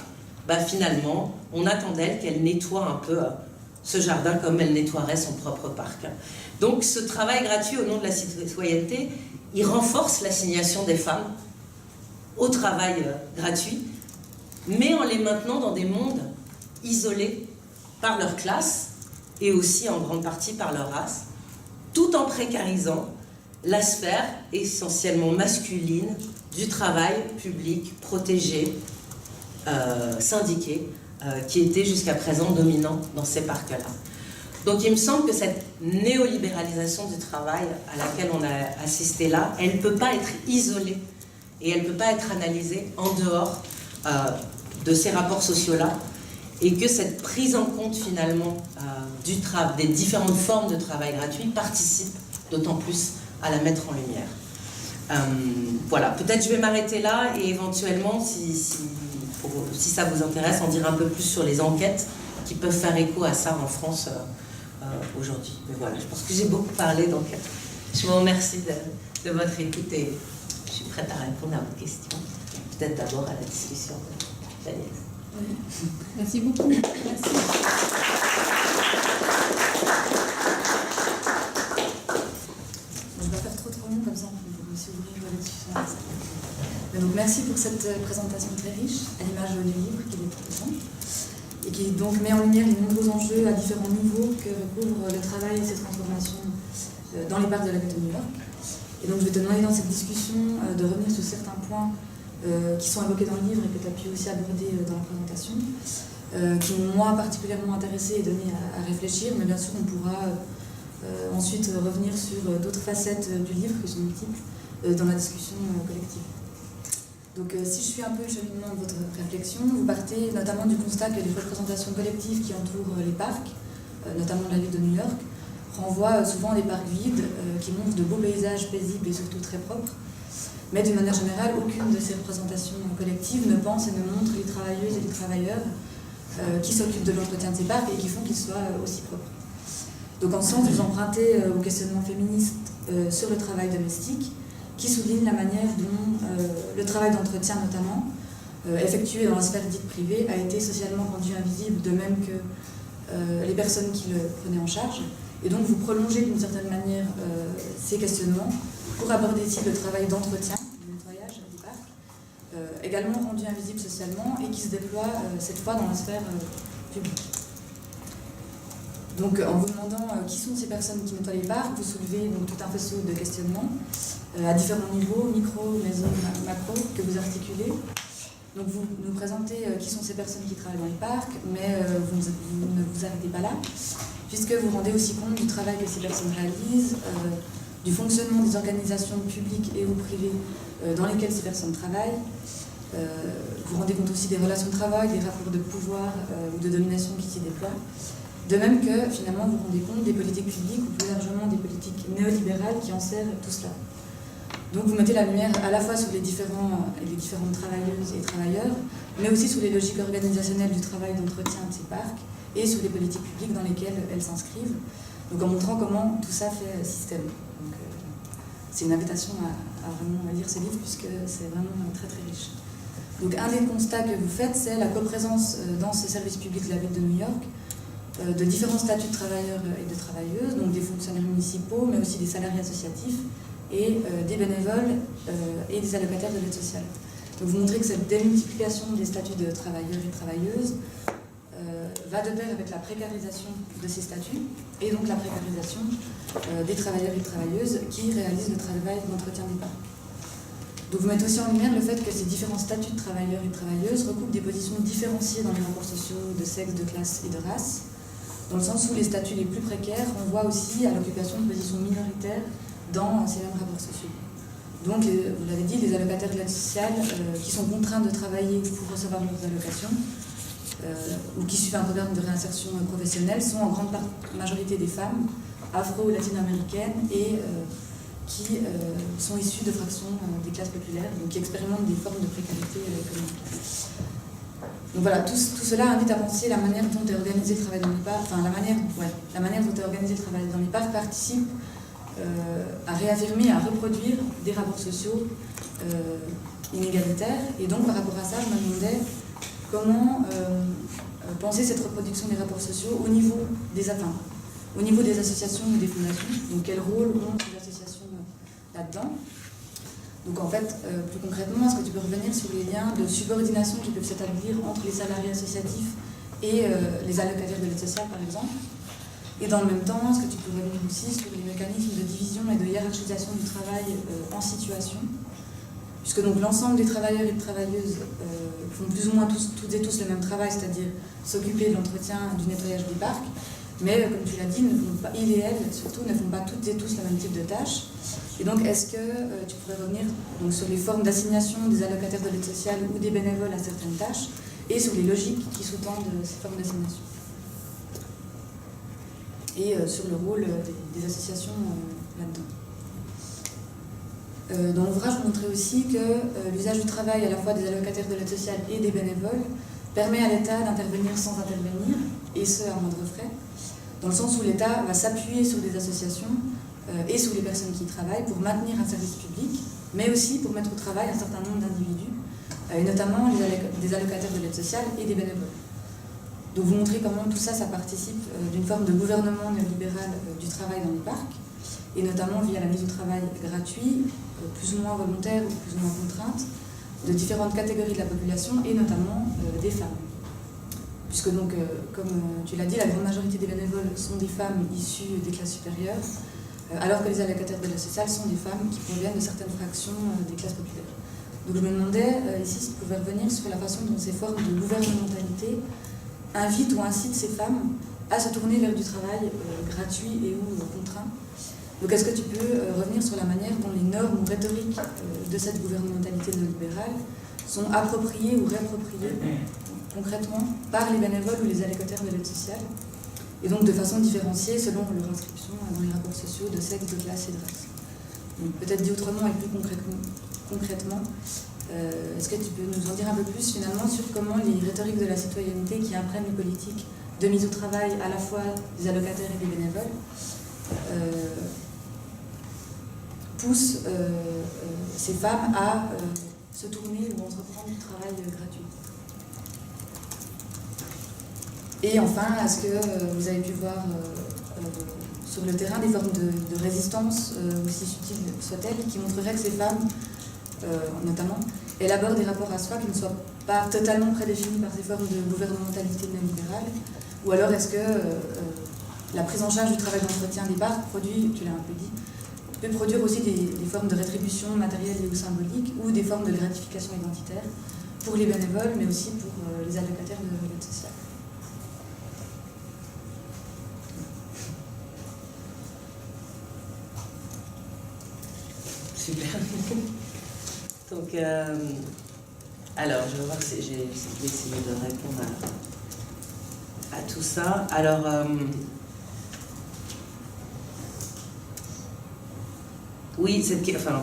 finalement, on attend d'elle qu'elle nettoie un peu ce jardin comme elle nettoierait son propre parc. Donc ce travail gratuit au nom de la citoyenneté, il renforce l'assignation des femmes au travail gratuit, mais en les maintenant dans des mondes isolés par leur classe et aussi en grande partie par leur race, tout en précarisant la sphère essentiellement masculine du travail public, protégé, syndiqué, qui était jusqu'à présent dominant dans ces parcs-là. Donc il me semble que cette néolibéralisation du travail à laquelle on a assisté là, elle ne peut pas être isolée et elle ne peut pas être analysée en dehors de ces rapports sociaux-là, et que cette prise en compte finalement des différentes formes de travail gratuit participe d'autant plus à la mettre en lumière. Voilà, peut-être je vais m'arrêter là, et éventuellement, si ça vous intéresse, en dire un peu plus sur les enquêtes qui peuvent faire écho à ça en France aujourd'hui. Mais voilà, je pense que j'ai beaucoup parlé, donc je vous remercie de votre écoute, et je suis prête à répondre à vos questions. Peut-être d'abord à la discussion d'Agnès. Oui. Merci beaucoup. Merci. Comme ça, on peut s'ouvrir la discussion. Donc, merci pour cette présentation très riche, à l'image du livre qui est présent, et qui donc met en lumière les nombreux enjeux à différents niveaux que recouvre le travail et ses transformations dans les parcs de la ville de New York. Et donc, je vais te demander dans cette discussion de revenir sur certains points qui sont évoqués dans le livre et que tu as pu aussi aborder dans la présentation, qui m'ont moi particulièrement intéressé et donné à réfléchir, mais bien sûr, on pourra ensuite revenir sur d'autres facettes du livre qui sont multiples dans la discussion collective. Donc si je suis un peu le cheminement de votre réflexion, vous partez notamment du constat que les représentations collectives qui entourent les parcs, notamment de la ville de New York, renvoient souvent à des parcs vides qui montrent de beaux paysages paisibles et surtout très propres. Mais d'une manière générale, aucune de ces représentations collectives ne pense et ne montre les travailleuses et les travailleurs qui s'occupent de l'entretien de ces parcs et qui font qu'ils soient aussi propres. Donc en ce sens, vous empruntez au questionnement féministe sur le travail domestique, qui souligne la manière dont le travail d'entretien notamment, effectué dans la sphère dite privée, a été socialement rendu invisible, de même que les personnes qui le prenaient en charge. Et donc vous prolongez d'une certaine manière ces questionnements pour aborder ici le travail d'entretien, de nettoyage des parcs, également rendu invisible socialement et qui se déploie cette fois dans la sphère publique. Donc, en vous demandant qui sont ces personnes qui nettoient les parcs, vous soulevez donc tout un faisceau de questionnements à différents niveaux, micro, méso, macro, que vous articulez. Donc, vous nous présentez qui sont ces personnes qui travaillent dans les parcs, mais vous ne vous arrêtez pas là, puisque vous rendez aussi compte du travail que ces personnes réalisent, du fonctionnement des organisations publiques et ou privées dans lesquelles ces personnes travaillent, Vous rendez compte aussi des relations de travail, des rapports de pouvoir ou de domination qui s'y déploient. De même que, finalement, vous rendez compte des politiques publiques ou plus largement des politiques néolibérales qui enserrent tout cela. Donc vous mettez la lumière à la fois sur les différentes travailleuses et travailleurs, mais aussi sur les logiques organisationnelles du travail d'entretien de ces parcs et sur les politiques publiques dans lesquelles elles s'inscrivent. Donc en montrant comment tout ça fait système. Donc, c'est une invitation à vraiment lire ce livre puisque c'est vraiment très très riche. Donc un des constats que vous faites, c'est la coprésence dans ce service public de la ville de New York de différents statuts de travailleurs et de travailleuses, donc des fonctionnaires municipaux, mais aussi des salariés associatifs et des bénévoles et des allocataires de l'aide sociale. Donc vous montrez que cette démultiplication des statuts de travailleurs et travailleuses va de pair avec la précarisation de ces statuts et donc la précarisation des travailleurs et travailleuses qui réalisent le travail d'entretien des parcs. Donc vous mettez aussi en lumière le fait que ces différents statuts de travailleurs et travailleuses recoupent des positions différenciées dans les rapports sociaux de sexe, de classe et de race, dans le sens où les statuts les plus précaires renvoient aussi à l'occupation de positions minoritaires dans ces mêmes rapports sociaux. Donc, vous l'avez dit, les allocataires de l'aide sociale qui sont contraints de travailler pour recevoir leurs allocations ou qui suivent un programme de réinsertion professionnelle sont en grande majorité des femmes afro- ou latino-américaines et qui sont issues de fractions des classes populaires, donc qui expérimentent des formes de précarité économique. Donc voilà, tout cela invite à penser la manière dont est organisé le travail dans les parcs, enfin la manière dont est organisé le travail dans les parcs participe à réaffirmer, à reproduire des rapports sociaux inégalitaires. Et donc par rapport à ça, je me demandais comment penser cette reproduction des rapports sociaux au niveau des associations ou des fondations. Donc quel rôle ont les associations là-dedans? Donc en fait, plus concrètement, est-ce que tu peux revenir sur les liens de subordination qui peuvent s'établir entre les salariés associatifs et les allocataires de l'aide sociale, par exemple? Et dans le même temps, est-ce que tu peux revenir aussi sur les mécanismes de division et de hiérarchisation du travail en situation? Puisque donc l'ensemble des travailleurs et de travailleuses font plus ou moins toutes et tous le même travail, c'est-à-dire s'occuper de l'entretien, du nettoyage des parcs, mais comme tu l'as dit, ils et elles surtout ne font pas toutes et tous le même type de tâches. Et donc, est-ce que tu pourrais revenir donc, sur les formes d'assignation des allocataires de l'aide sociale ou des bénévoles à certaines tâches et sur les logiques qui sous-tendent ces formes d'assignation? Et sur le rôle des associations là-dedans. Dans l'ouvrage, vous montrez aussi que l'usage du travail à la fois des allocataires de l'aide sociale et des bénévoles permet à l'État d'intervenir sans intervenir, et ce à moindre frais, dans le sens où l'État va s'appuyer sur des associations et sur les personnes qui y travaillent pour maintenir un service public, mais aussi pour mettre au travail un certain nombre d'individus, et notamment des allocataires de l'aide sociale et des bénévoles. Donc vous montrez comment tout ça, ça participe d'une forme de gouvernement néolibéral du travail dans les parcs, et notamment via la mise au travail gratuit, plus ou moins volontaire ou plus ou moins contrainte, de différentes catégories de la population, et notamment des femmes. Puisque donc, comme tu l'as dit, la grande majorité des bénévoles sont des femmes issues des classes supérieures, alors que les allocataires de l'aide sociale sont des femmes qui proviennent de certaines fractions des classes populaires. Donc je me demandais ici si tu pouvais revenir sur la façon dont ces formes de gouvernementalité invitent ou incitent ces femmes à se tourner vers du travail gratuit et ou contraint. Donc est-ce que tu peux revenir sur la manière dont les normes ou rhétoriques de cette gouvernementalité néolibérale sont appropriées ou réappropriées concrètement par les bénévoles ou les allocataires de l'aide sociale, et donc de façon différenciée selon leur inscription dans les rapports sociaux de sexe, de classe et de race. Donc peut-être dit autrement et plus concrètement, est-ce que tu peux nous en dire un peu plus finalement sur comment les rhétoriques de la citoyenneté qui imprègnent les politiques de mise au travail à la fois des allocataires et des bénévoles poussent ces femmes à se tourner ou entreprendre du travail gratuit? Et enfin, est-ce que vous avez pu voir sur le terrain des formes de résistance, aussi subtiles soient-elles, qui montreraient que ces femmes, notamment, élaborent des rapports à soi qui ne soient pas totalement prédéfinis par ces formes de gouvernementalité néolibérale? Ou alors est-ce que la prise en charge du travail d'entretien des parcs produit, tu l'as un peu dit, peut produire aussi des formes de rétribution matérielle et ou symbolique, ou des formes de gratification identitaire pour les bénévoles, mais aussi pour les allocataires de l'aide sociale? Super. Donc, Alors, je vais voir si je vais essayer de répondre à tout ça. Alors, oui,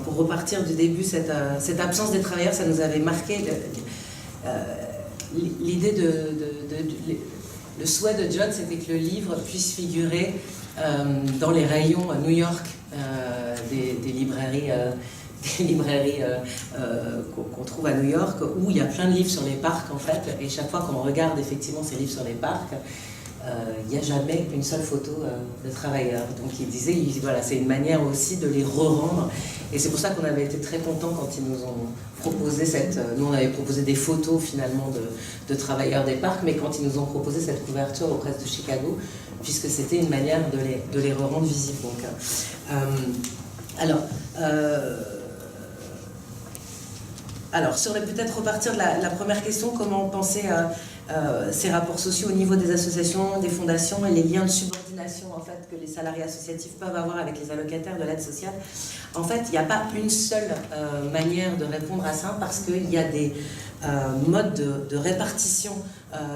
pour repartir du début, cette absence des travailleurs, ça nous avait marqué. L'idée le souhait de John, c'était que le livre puisse figurer dans les rayons à New York des librairies qu'on trouve à New York, où il y a plein de livres sur les parcs en fait, et chaque fois qu'on regarde effectivement ces livres sur les parcs, il n'y a jamais une seule photo de travailleurs. Donc il disait, voilà, c'est une manière aussi de les re-rendre, et c'est pour ça qu'on avait été très contents quand ils nous ont proposé nous on avait proposé des photos finalement de travailleurs des parcs, mais quand ils nous ont proposé cette couverture aux presses de Chicago, puisque c'était une manière de les re-rendre visibles. Donc, alors, peut-être repartir de la première question, comment penser ces rapports sociaux au niveau des associations, des fondations et les liens de subordination en fait, que les salariés associatifs peuvent avoir avec les allocataires de l'aide sociale. En fait, il n'y a pas une seule manière de répondre à ça, parce qu'il y a des modes de répartition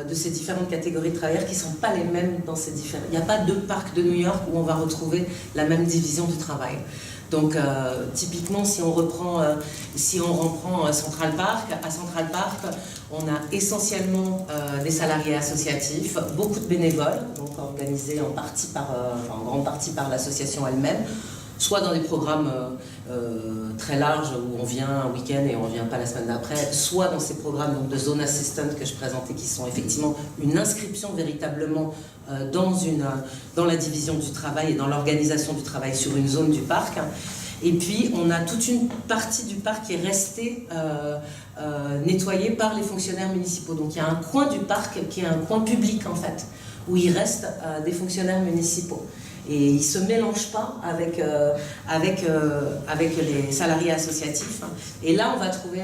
de ces différentes catégories de travailleurs qui ne sont pas les mêmes dans ces différents... Il n'y a pas deux parcs de New York où on va retrouver la même division du travail. Donc, typiquement, si on reprend Central Park, à Central Park, on a essentiellement des salariés associatifs, beaucoup de bénévoles, donc organisés en grande partie par l'association elle-même, soit dans des programmes très larges où on vient un week-end et on ne vient pas la semaine d'après, soit dans ces programmes donc, de zone assistant que je présentais, qui sont effectivement une inscription véritablement dans la division du travail et dans l'organisation du travail sur une zone du parc. Et puis, on a toute une partie du parc qui est restée nettoyée par les fonctionnaires municipaux. Donc, il y a un coin du parc qui est un coin public, en fait, où il reste des fonctionnaires municipaux. Et ils ne se mélangent pas avec les salariés associatifs. Et là, on va trouver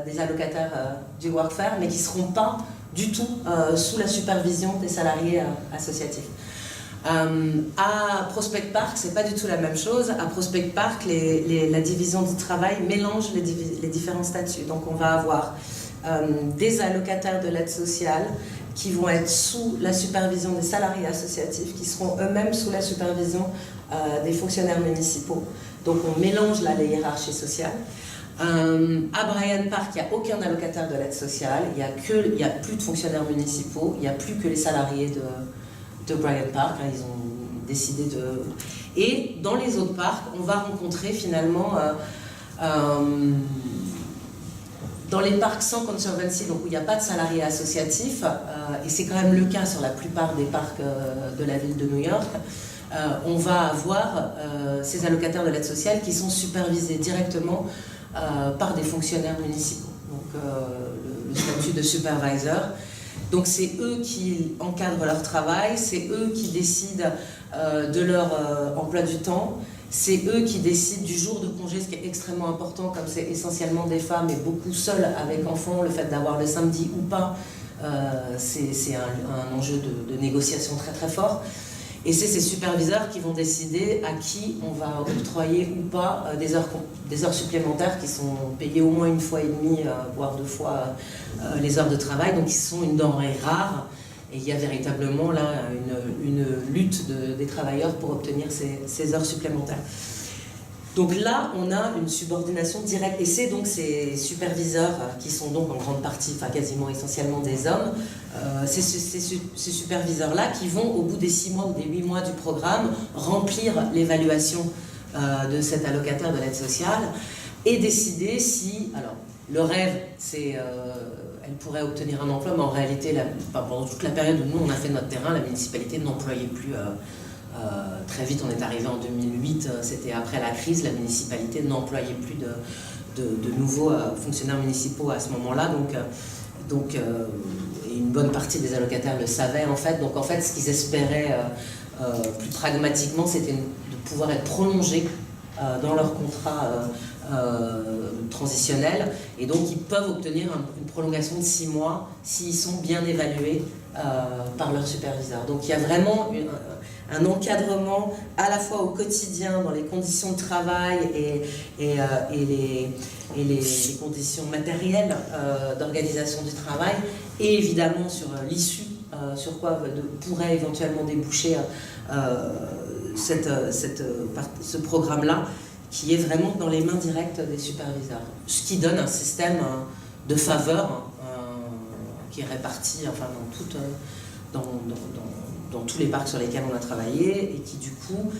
des allocataires du workfare, mais qui ne seront pas du tout sous la supervision des salariés associatifs. À Prospect Park, c'est pas du tout la même chose. À Prospect Park, la division du travail mélange les différents statuts. Donc on va avoir des allocataires de l'aide sociale qui vont être sous la supervision des salariés associatifs, qui seront eux-mêmes sous la supervision des fonctionnaires municipaux. Donc on mélange là les hiérarchies sociales. À Bryant Park, il n'y a aucun allocataire de l'aide sociale, il n'y a plus de fonctionnaires municipaux, il n'y a plus que les salariés de Bryant Park, ils ont décidé de... Et dans les autres parcs, on va rencontrer finalement, dans les parcs sans conservancy, donc où il n'y a pas de salariés associatifs, et c'est quand même le cas sur la plupart des parcs de la ville de New York, on va avoir ces allocataires de l'aide sociale qui sont supervisés directement par des fonctionnaires municipaux, donc le statut de supervisor. Donc c'est eux qui encadrent leur travail, c'est eux qui décident de leur emploi du temps, c'est eux qui décident du jour de congé, ce qui est extrêmement important, comme c'est essentiellement des femmes et beaucoup seules avec enfants, le fait d'avoir le samedi ou pas, c'est un enjeu de négociation très très fort. Et c'est ces superviseurs qui vont décider à qui on va octroyer ou pas des heures supplémentaires qui sont payées au moins une fois et demie, voire deux fois les heures de travail. Donc, ils sont une denrée rare. Et il y a véritablement là une lutte des travailleurs pour obtenir ces heures supplémentaires. Donc là, on a une subordination directe. Et c'est donc ces superviseurs qui sont donc en grande partie, enfin quasiment essentiellement des hommes, ces superviseurs-là qui vont, au bout des 6 mois ou des 8 mois du programme, remplir l'évaluation de cet allocataire de l'aide sociale et décider si... Alors, le rêve, c'est... elle pourrait obtenir un emploi, mais en réalité, pendant toute la période où nous, on a fait notre terrain, la municipalité n'employait plus... très vite, on est arrivé en 2008, c'était après la crise, la municipalité n'employait plus de nouveaux fonctionnaires municipaux à ce moment-là, donc une bonne partie des allocataires le savaient en fait. Donc en fait, ce qu'ils espéraient plus pragmatiquement, c'était de pouvoir être prolongés dans leur contrat transitionnel, et donc ils peuvent obtenir une prolongation de 6 mois s'ils sont bien évalués par leur superviseur. Donc il y a vraiment un encadrement à la fois au quotidien dans les conditions de travail et les conditions matérielles d'organisation du travail, et évidemment sur l'issue, sur quoi pourrait éventuellement déboucher ce programme-là, qui est vraiment dans les mains directes des superviseurs. Ce qui donne un système de faveur qui est réparti enfin, dans tous les parcs sur lesquels on a travaillé, et qui du coup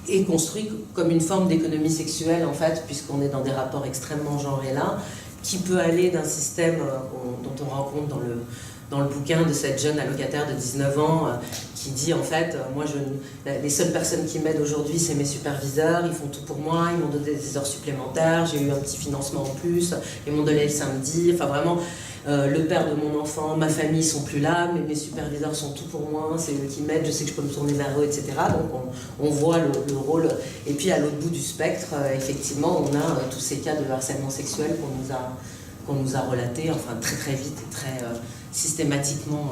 est construit comme une forme d'économie sexuelle en fait, puisqu'on est dans des rapports extrêmement genrés là, qui peut aller d'un système dont on rencontre dans le bouquin de cette jeune allocataire de 19 ans qui dit en fait, moi les seules personnes qui m'aident aujourd'hui c'est mes superviseurs, ils font tout pour moi, ils m'ont donné des heures supplémentaires, j'ai eu un petit financement en plus, ils m'ont donné le samedi, enfin vraiment le père de mon enfant, ma famille sont plus là, mais mes superviseurs sont tout pour moi, c'est eux qui m'aident, je sais que je peux me tourner vers eux, etc. Donc on voit le rôle. Et puis à l'autre bout du spectre, effectivement, on a tous ces cas de harcèlement sexuel qu'on nous a relatés, enfin très très vite et très systématiquement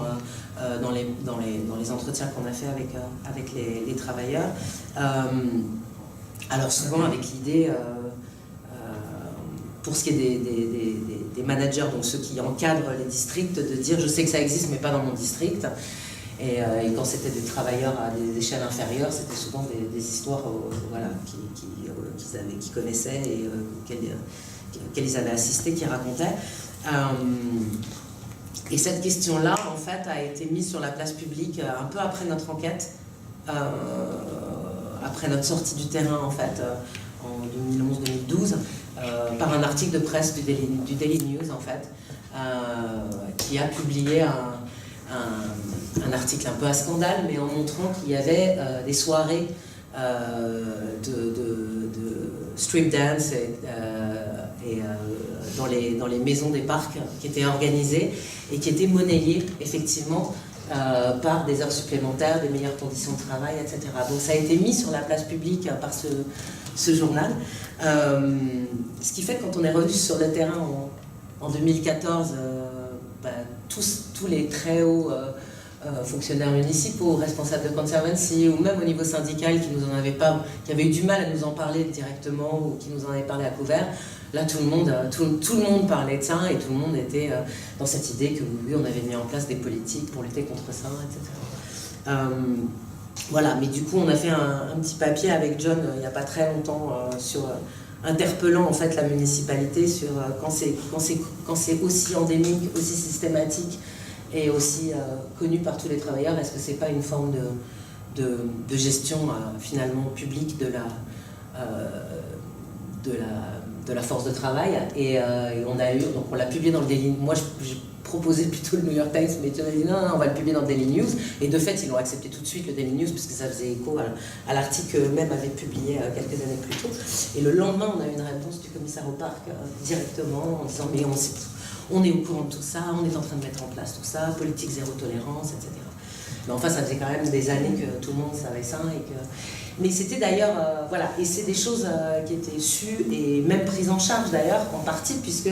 dans les entretiens qu'on a fait avec les travailleurs. Alors souvent avec l'idée, pour ce qui est des managers, donc ceux qui encadrent les districts, de dire je sais que ça existe mais pas dans mon district. Et quand c'était des travailleurs à des échelles inférieures, c'était souvent des histoires voilà, qu'ils connaissaient et auxquelles ils avaient assisté, qui racontaient. Et cette question-là, en fait, a été mise sur la place publique un peu après notre enquête, après notre sortie du terrain, en fait, en 2011-2012, par un article de presse du Daily News, en fait, qui a publié un article un peu à scandale, mais en montrant qu'il y avait des soirées de strip dance dans les maisons des parcs qui étaient organisées et qui étaient monnayées effectivement par des heures supplémentaires, des meilleures conditions de travail, etc. Donc ça a été mis sur la place publique par ce journal. Ce qui fait que quand on est revenu sur le terrain en 2014, tous les très hauts fonctionnaires municipaux, responsables de Conservancy, ou même au niveau syndical qui avaient eu du mal à nous en parler directement ou qui nous en avaient parlé à couvert, là tout le monde parlait de ça et tout le monde était dans cette idée que oui, on avait mis en place des politiques pour lutter contre ça, etc. Voilà, mais du coup on a fait un petit papier avec John il n'y a pas très longtemps interpellant en fait la municipalité sur quand c'est aussi endémique, aussi systématique et aussi connu par tous les travailleurs, est-ce que c'est pas une forme de gestion finalement publique de la force de travail, et on l'a publié dans le Daily News. Moi j'ai proposé plutôt le New York Times, mais John a dit non, on va le publier dans le Daily News, et de fait ils l'ont accepté tout de suite, le Daily News, puisque ça faisait écho à l'article qu'eux-mêmes avaient publié quelques années plus tôt. Et le lendemain on a eu une réponse du commissaire au parc directement en disant mais on est au courant de tout ça, on est en train de mettre en place tout ça, politique zéro tolérance, etc. Mais enfin, ça faisait quand même des années que tout le monde savait ça. Mais c'était d'ailleurs, voilà, et c'est des choses qui étaient sues et même prises en charge d'ailleurs, en partie, puisque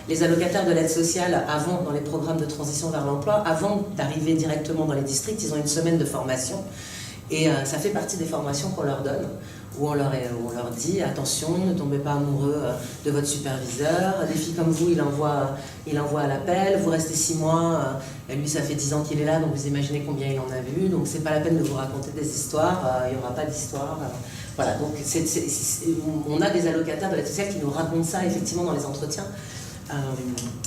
les allocataires de l'aide sociale, avant, dans les programmes de transition vers l'emploi, avant d'arriver directement dans les districts, ils ont une semaine de formation. Et ça fait partie des formations qu'on leur donne, où on leur dit attention, ne tombez pas amoureux de votre superviseur, des filles comme vous, il envoie à l'appel, vous restez 6 mois, et lui ça fait 10 ans qu'il est là, donc vous imaginez combien il en a vu, donc c'est pas la peine de vous raconter des histoires, il n'y aura pas d'histoire. Voilà, donc on a des allocataires de l'aide sociale qui nous racontent ça effectivement dans les entretiens.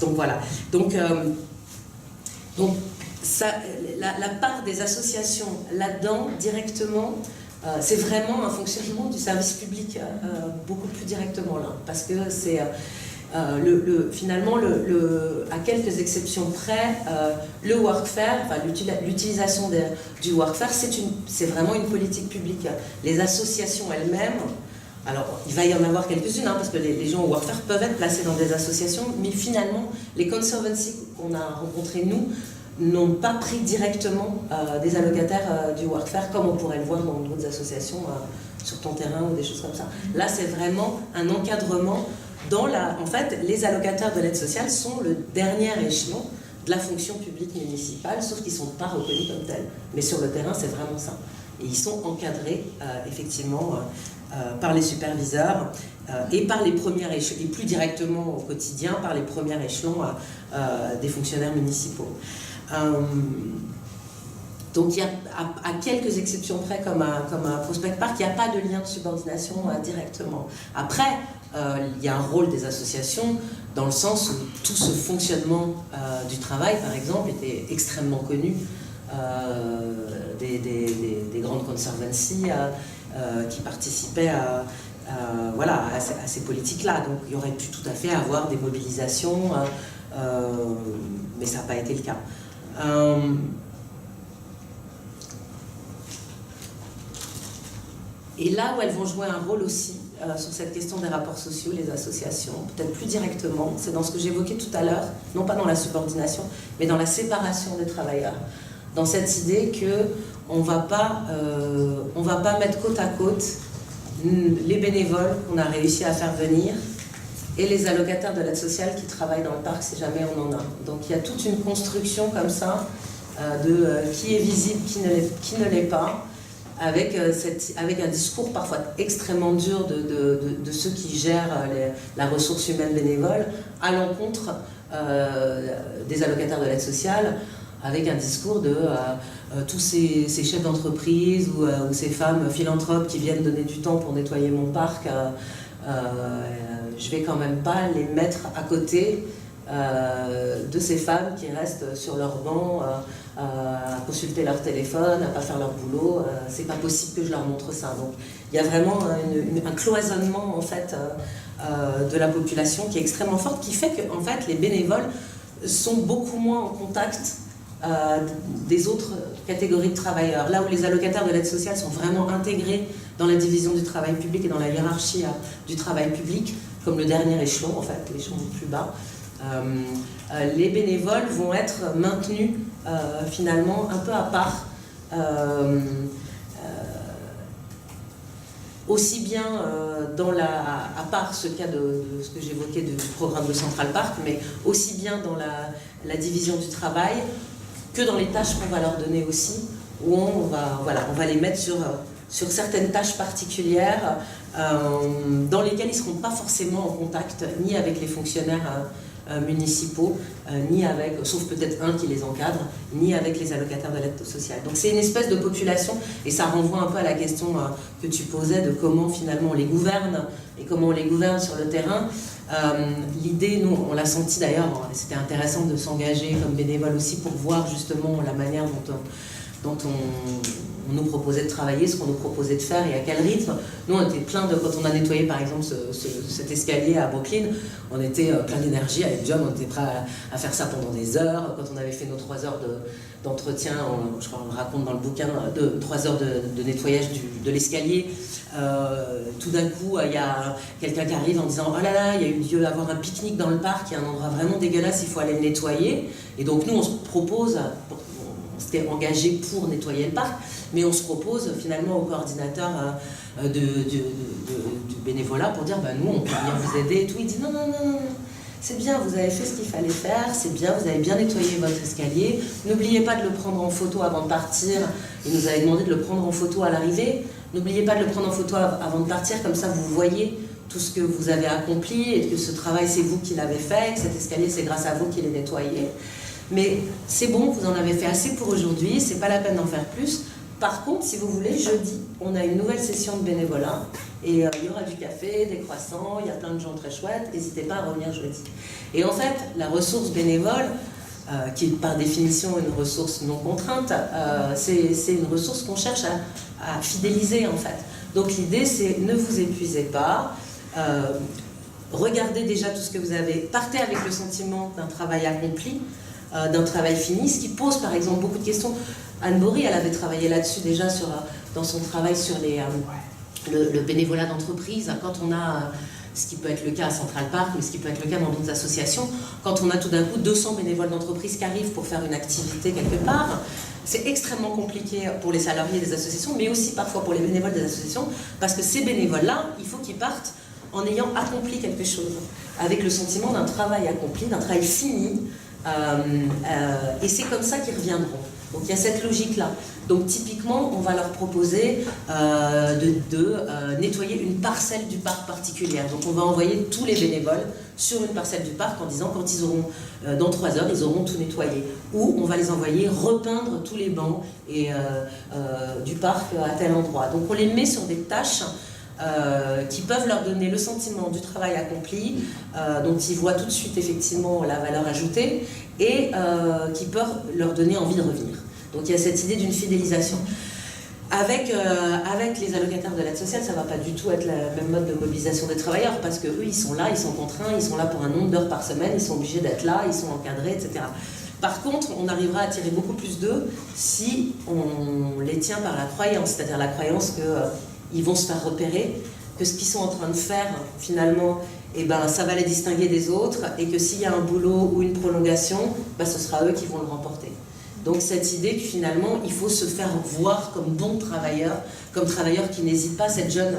Donc voilà. Donc ça, la part des associations là-dedans, directement, c'est vraiment un fonctionnement du service public beaucoup plus directement là, parce que c'est finalement, à quelques exceptions près, le workfare, enfin, l'utilisation du workfare, c'est vraiment une politique publique. Les associations elles-mêmes, alors il va y en avoir quelques-unes, parce que les gens au workfare peuvent être placés dans des associations, mais finalement, les conservancies qu'on a rencontrés, nous, n'ont pas pris directement des allocataires du workfare, comme on pourrait le voir dans d'autres associations sur ton terrain ou des choses comme ça. Là, c'est vraiment un encadrement En fait, les allocataires de l'aide sociale sont le dernier échelon de la fonction publique municipale, sauf qu'ils ne sont pas reconnus comme tels. Mais sur le terrain, c'est vraiment ça. Et ils sont encadrés, effectivement, par les superviseurs et par les premiers échelons, et plus directement au quotidien, par les premiers échelons des fonctionnaires municipaux. Donc, il y a, à quelques exceptions près, comme à Prospect Park, il n'y a pas de lien de subordination directement. Après, il y a un rôle des associations dans le sens où tout ce fonctionnement du travail, par exemple, était extrêmement connu des grandes conservancies qui participaient à ces politiques-là. Donc, il y aurait pu tout à fait avoir des mobilisations, mais ça n'a pas été le cas. Et là où elles vont jouer un rôle aussi sur cette question des rapports sociaux, les associations, peut-être plus directement, c'est dans ce que j'évoquais tout à l'heure, non pas dans la subordination, mais dans la séparation des travailleurs. Dans cette idée qu'on ne va pas mettre côte à côte les bénévoles qu'on a réussi à faire venir et les allocataires de l'aide sociale qui travaillent dans le parc si jamais on en a. Donc il y a toute une construction comme ça de qui est visible, qui ne l'est pas, avec un discours parfois extrêmement dur de ceux qui gèrent la ressource humaine bénévole à l'encontre des allocataires de l'aide sociale, avec un discours de tous ces chefs d'entreprise ou ces femmes philanthropes qui viennent donner du temps pour nettoyer mon parc, je vais quand même pas les mettre à côté de ces femmes qui restent sur leur banc à consulter leur téléphone, à pas faire leur boulot. C'est pas possible que je leur montre ça. Donc il y a vraiment un cloisonnement en fait de la population qui est extrêmement forte, qui fait que en fait les bénévoles sont beaucoup moins en contact des autres catégories de travailleurs. Là où les allocataires de l'aide sociale sont vraiment intégrés dans la division du travail public et dans la hiérarchie du travail public, comme le dernier échelon, en fait, l'échelon le plus bas, les bénévoles vont être maintenus finalement un peu à part, aussi bien à part ce cas de ce que j'évoquais du programme de Central Park, mais aussi bien dans la division du travail que dans les tâches qu'on va leur donner aussi, où on va les mettre sur certaines tâches particulières dans lesquelles ils ne seront pas forcément en contact ni avec les fonctionnaires municipaux, ni avec, sauf peut-être un qui les encadre, ni avec les allocataires de l'aide sociale. Donc c'est une espèce de population, et ça renvoie un peu à la question que tu posais de comment finalement on les gouverne, et comment on les gouverne sur le terrain. L'idée, nous, on l'a senti d'ailleurs, c'était intéressant de s'engager comme bénévole aussi pour voir justement la manière dont on nous proposait de travailler, ce qu'on nous proposait de faire et à quel rythme. Nous, on était plein de... Quand on a nettoyé, par exemple, cet escalier à Brooklyn, on était plein d'énergie avec John, on était prêt à faire ça pendant des heures. Quand on avait fait nos 3 heures d'entretien, je crois qu'on le raconte dans le bouquin, 3 heures de nettoyage de l'escalier, tout d'un coup, il y a quelqu'un qui arrive en disant « Oh là là, il y a eu lieu d'avoir un pique-nique dans le parc, il y a un endroit vraiment dégueulasse, il faut aller le nettoyer. » Et donc nous, on se propose... On s'était engagé pour nettoyer le parc, mais on se propose finalement au coordinateur du bénévolat pour dire nous on peut venir vous aider et tout. Il dit non, c'est bien, vous avez fait ce qu'il fallait faire, c'est bien, vous avez bien nettoyé votre escalier, n'oubliez pas de le prendre en photo avant de partir. Il nous avait demandé de le prendre en photo à l'arrivée, n'oubliez pas de le prendre en photo avant de partir, comme ça vous voyez tout ce que vous avez accompli et que ce travail c'est vous qui l'avez fait, que cet escalier c'est grâce à vous qu'il est nettoyé. Mais c'est bon, vous en avez fait assez pour aujourd'hui, c'est pas la peine d'en faire plus. Par contre, si vous voulez, jeudi, on a une nouvelle session de bénévolat et il y aura du café, des croissants, il y a plein de gens très chouettes, n'hésitez pas à revenir jeudi. Et en fait, la ressource bénévole, qui est par définition une ressource non contrainte, c'est une ressource qu'on cherche à fidéliser en fait. Donc l'idée c'est ne vous épuisez pas, regardez déjà tout ce que vous avez, partez avec le sentiment d'un travail accompli, d'un travail fini, ce qui pose par exemple beaucoup de questions. Anne Bory, elle avait travaillé là-dessus déjà dans son travail sur le bénévolat d'entreprise, quand on a, ce qui peut être le cas à Central Park, mais ce qui peut être le cas dans d'autres associations, quand on a tout d'un coup 200 bénévoles d'entreprise qui arrivent pour faire une activité quelque part, c'est extrêmement compliqué pour les salariés des associations, mais aussi parfois pour les bénévoles des associations, parce que ces bénévoles-là, il faut qu'ils partent en ayant accompli quelque chose, avec le sentiment d'un travail accompli, d'un travail fini, et c'est comme ça qu'ils reviendront. Donc il y a cette logique-là. Donc typiquement, on va leur proposer de nettoyer une parcelle du parc particulière. Donc on va envoyer tous les bénévoles sur une parcelle du parc en disant quand ils auront, dans 3 heures, ils auront tout nettoyé. Ou on va les envoyer repeindre tous les bancs du parc à tel endroit. Donc on les met sur des tâches qui peuvent leur donner le sentiment du travail accompli, dont ils voient tout de suite effectivement la valeur ajoutée, et qui peuvent leur donner envie de revenir. Donc il y a cette idée d'une fidélisation. Avec les allocataires de l'aide sociale, ça ne va pas du tout être le même mode de mobilisation des travailleurs, parce qu'eux, ils sont là, ils sont contraints, ils sont là pour un nombre d'heures par semaine, ils sont obligés d'être là, ils sont encadrés, etc. Par contre, on arrivera à attirer beaucoup plus d'eux si on les tient par la croyance, c'est-à-dire la croyance qu'ils vont se faire repérer, que ce qu'ils sont en train de faire, finalement, eh ben, ça va les distinguer des autres, et que s'il y a un boulot ou une prolongation, ben, ce sera eux qui vont le remporter. Donc cette idée que finalement, il faut se faire voir comme bon travailleur, comme travailleur qui n'hésite pas. Cette jeune